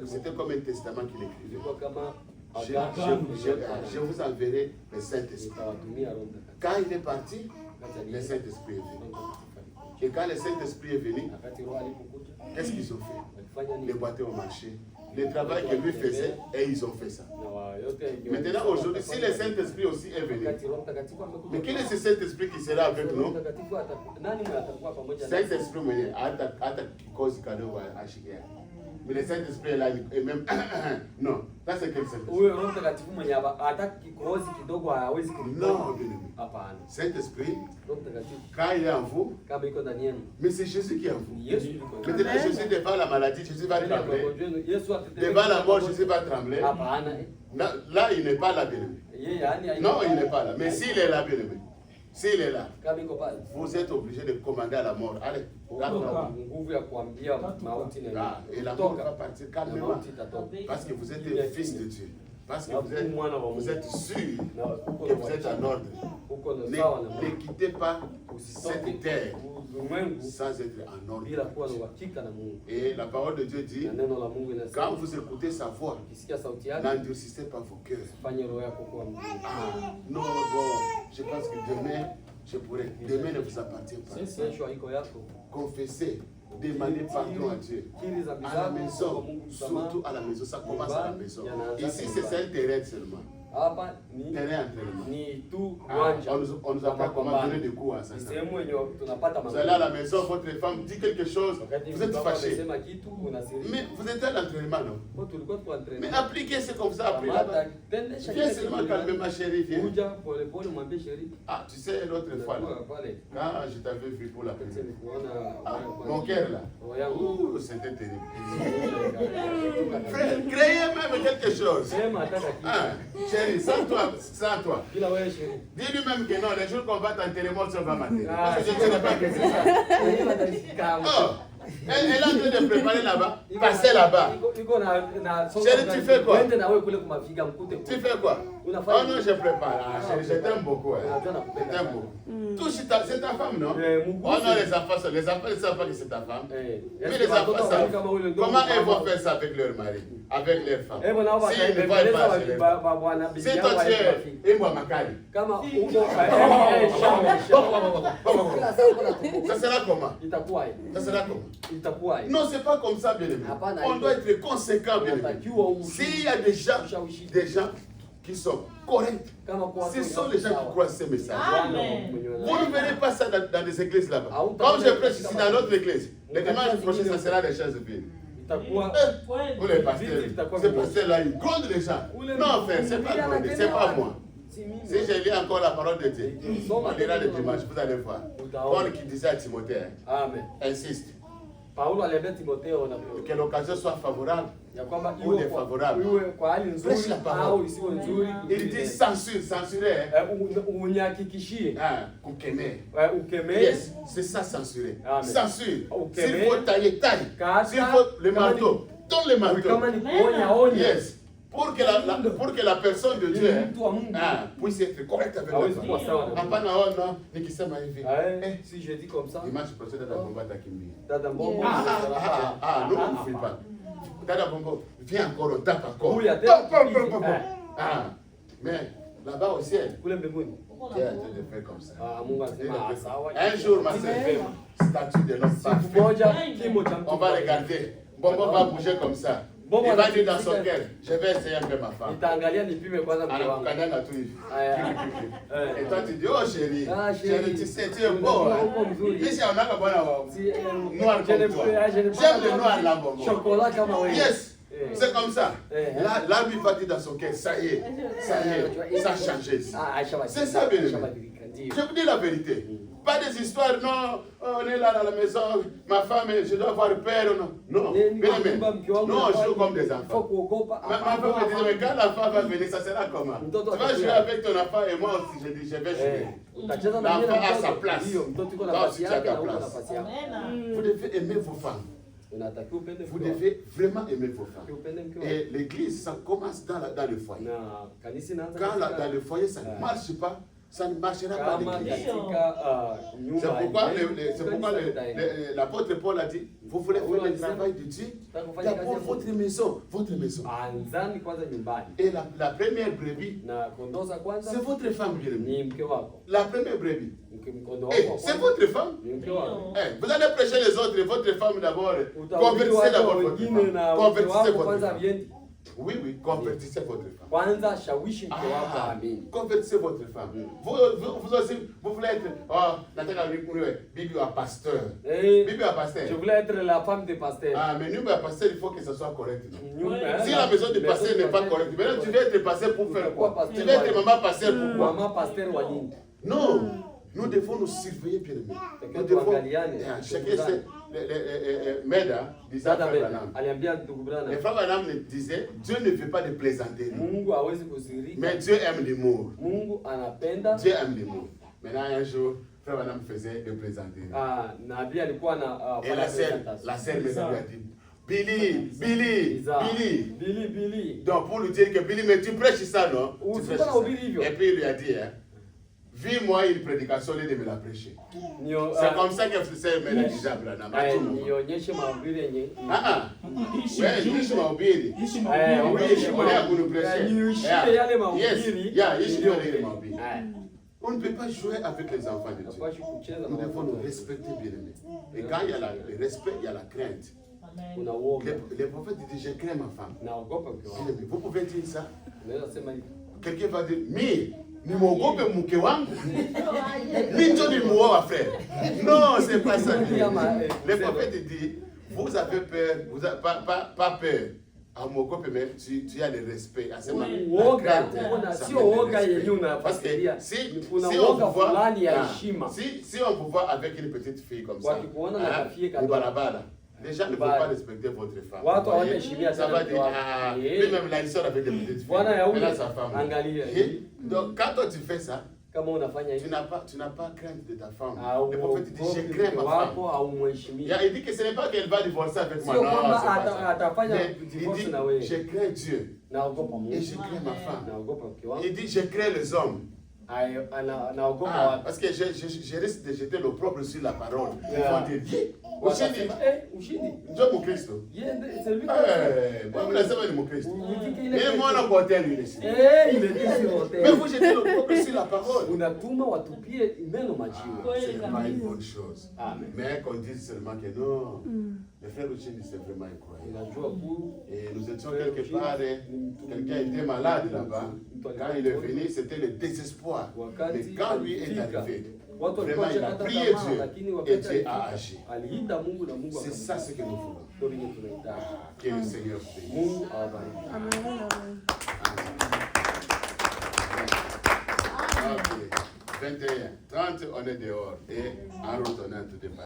c'était comme un testament qu'il écrivait. Je vous enverrai le Saint-Esprit. Quand il est parti, le Saint-Esprit est venu. Et quand le Saint-Esprit est venu, qu'est-ce qu'ils ont fait? Les boîtiers ont marché. Le travail que lui faisait, et ils ont fait ça. Maintenant, aujourd'hui, si le Saint-Esprit aussi est venu, mais quel est ce Saint-Esprit qui sera avec nous? Saint-Esprit, mais le Saint-Esprit est là, et même, non, ça c'est quel Saint-Esprit? Non, Saint-Esprit, quand il est en vous, mais c'est Jésus qui est en vous. Maintenant, Jésus devant la maladie, Jésus va trembler. Devant la mort, Jésus va trembler. Là, il n'est pas là, bien-aimé. Non, il n'est pas là. Mais s'il est là, bien-aimé, S'il est là, kama iko pale, vous êtes obligé de commander à la mort. Allez, una nguvu ya kuambia mauti na et la mort va partir calmement. Parce que vous êtes un fils de Dieu. Parce que vous êtes sûr que vous êtes en ordre. Ne quittez pas cette terre sans être en ordre. Et la parole de Dieu dit, quand vous écoutez sa voix, n'endurcissez pas vos cœurs. Non, bon, je pense que demain, je pourrais. Demain ne vous appartient pas. Confessez. Demandez pardon à Dieu. À la maison, surtout à la maison, ça commence à la maison. Ici, c'est un terrain seulement. Terrain on nous a pas comment donner des coups à ça. Vous allez à la maison, votre femme dit quelque chose, vous êtes fâché. Mais vous êtes à l'entraînement, non? Mais appliquez ce qu'on vous a appris là-bas. Viens seulement calmer ma chérie, viens. Ah, tu sais, l'autre fois, quand je t'avais vu pour la première fois, mon cœur là, c'était terrible. Frère, créez même quelque chose. Chérie, sans toi. Dis-lui même que non, les jours qu'on va t'enterrer, moi, ça va m'enterrer. Parce que je ne sais pas que c'est ça. Oh, elle est en train de préparer là-bas, passer là-bas. Chérie, tu fais quoi? Tu fais quoi? Oh non, je prépare. Ah, chérie, je t'aime beaucoup. Je t'aime beaucoup. Touche, c'est ta femme, non? Oh non, les enfants ne savent pas que c'est ta femme. Mais les enfants savent. Comment ils vont faire ça avec leur mari, avec leur femme? Si ils ne voient pas, si toi tu es Makali, ça sera comment? Ça sera comment? Non, c'est pas comme ça, bien aimé. On doit être conséquent, bien aimé. S'il y a des gens qui sont corrects, ce sont les gens qui croient ces messages. Vous ne verrez pas ça dans des églises là-bas. Comme je prêche ici dans notre église, le dimanche prochain, ça sera des choses vides. Vous les pasteurs, ces pasteurs-là, ils grondent les gens. Non, frère, c'est pas gronder, c'est pas moi. Si je lis encore la parole de Dieu, on lira le dimanche, vous allez voir. Paul qui disait à Timothée, insiste. Que l'occasion soit favorable ou défavorable. Prêche la parole. Il dit censurer. Yes, c'est ça censurer. Censure. S'il faut tailler, taille. S'il faut le marteau, donne le marteau. Yes. Pour que la personne de Dieu puisse être correcte avec la femme. Si je dis comme ça, dimanche prochain, Dada Bombo Takimbi. Non, on ne fait pas. Dada Bombo, viens encore, on tape encore. Mais là-bas au ciel, Dieu est en train de faire comme ça. Un jour, ma sœur, statue de l'homme parfait. On va regarder. Bombo va bouger comme ça. Il va dire dans son cœur, je vais essayer un peu ma femme. Et toi tu dis, oh chérie, tu sais, tu es beau. Ici on a le bon noir comme toi. J'aime le noir là, bon. Yes, c'est comme ça. Là, lui va dire dans son cœur, ça y est, ça a changé. C'est ça, bien aimé. Je vous dis la vérité. Pas des histoires, non, on est là dans la maison, ma femme, je dois avoir peur, non. Non, bien aimé. Non, on joue comme des enfants. Ma femme me dit, mais quand la femme va venir, ça sera comment? Tu vas jouer avec ton enfant et moi aussi, je dis, je vais jouer. L'enfant a sa place. Toi aussi, tu as ta place. Vous devez aimer vos femmes. Vous devez vraiment aimer vos femmes. Et l'église, ça commence dans le foyer. Quand dans le foyer, ça ne marche pas. Ça ne marchera pas l'église. C'est pourquoi l'apôtre Paul a dit, vous voulez faire le travail de Dieu, d'abord votre maison. Et la première brebis, c'est votre femme, bien aimée. La première brebis, c'est votre femme. Vous allez prêcher les autres, votre femme d'abord. Convertissez d'abord votre femme. Convertissez votre femme. Oui, convertissez votre femme. Convertissez votre femme. Vous aussi, vous voulez être Bibi à pasteur. Bibi à pasteur. Je voulais être la femme du pasteur. Mais nous, pasteur, il faut que ça soit correct. Si la maison du pasteur n'est pas correcte, maintenant tu veux être pasteur pour faire quoi? Tu veux être maman pasteur pour quoi? Maman pasteur Wanyini. Non. Nous devons nous surveiller, bien aimé. Nous devons. Chacun sait. Meda disait à Frère Branham. Le Frère Branham disait, Dieu ne veut pas de plaisanterie. Mais Dieu aime l'humour. Dieu aime l'humour. Maintenant, un jour, frère Branham faisait le présenter. nabii alikuwa na Et la sœur Maison lui a dit, Billy. Donc pour lui dire que Billy, mais tu prêches ça, non? Tu prêches ça. Et puis il lui a dit, hein, vis-moi une prédication, il me l'a prêché. C'est comme ça que c'est Melissa Branham. nionyeshe mahubiri yenye Niishi mahubiri. On ne peut pas jouer avec les enfants de Dieu. Nous devons nous respecter, bien aimés. Et quand il y a le respect, il y a la crainte. Les prophètes disent, je crains ma femme. Vous pouvez dire ça? Quelqu'un va dire, nimwogope mke wangu. Mimi ndio nimuoa frère. Non, c'est pas ça. Les prophètes disent, vous avez peur, vous n'avez pas peur. Mais tu as le respect. Parce que si on vous voit avec une petite fille comme ça, les gens ne vont pas respecter votre femme. Ça va dire, même la histoire avec des petites filles, elle a sa femme. Donc quand toi tu fais ça, tu n'as pas crainte de ta femme. Le prophète dit, je crains ma femme. Il dit que ce n'est pas qu'elle va divorcer avec moi. Non, c'est pas ça. Il dit, je crains Dieu. Et je crains ma femme. Il dit, je crains les hommes. Parce que je risque de jeter l'opprobre sur la parole. Ils vont dire, Ushindi, njoo Mkristo. Mnasema ni Mkristo. Mais moi na kwa hotel ile. Il est sur hotel. Mais vous jetez l'opprobre sur la parole. Unatuma watupie neno majiwe. C'est pas une bonne chose. Amen. Mais qu'on dise seulement que non. Le frère Ushindi c'est vraiment incroyable. Et nous étions quelque part, quelqu'un était malade là-bas. Quand il est venu, c'était le désespoir. Mais quand lui est arrivé, vraiment il a prié Dieu et Dieu a agi. C'est ça ce que nous voulons. Que le Seigneur bénisse. Amen. 21, 30, on est dehors et en route on est tout départ.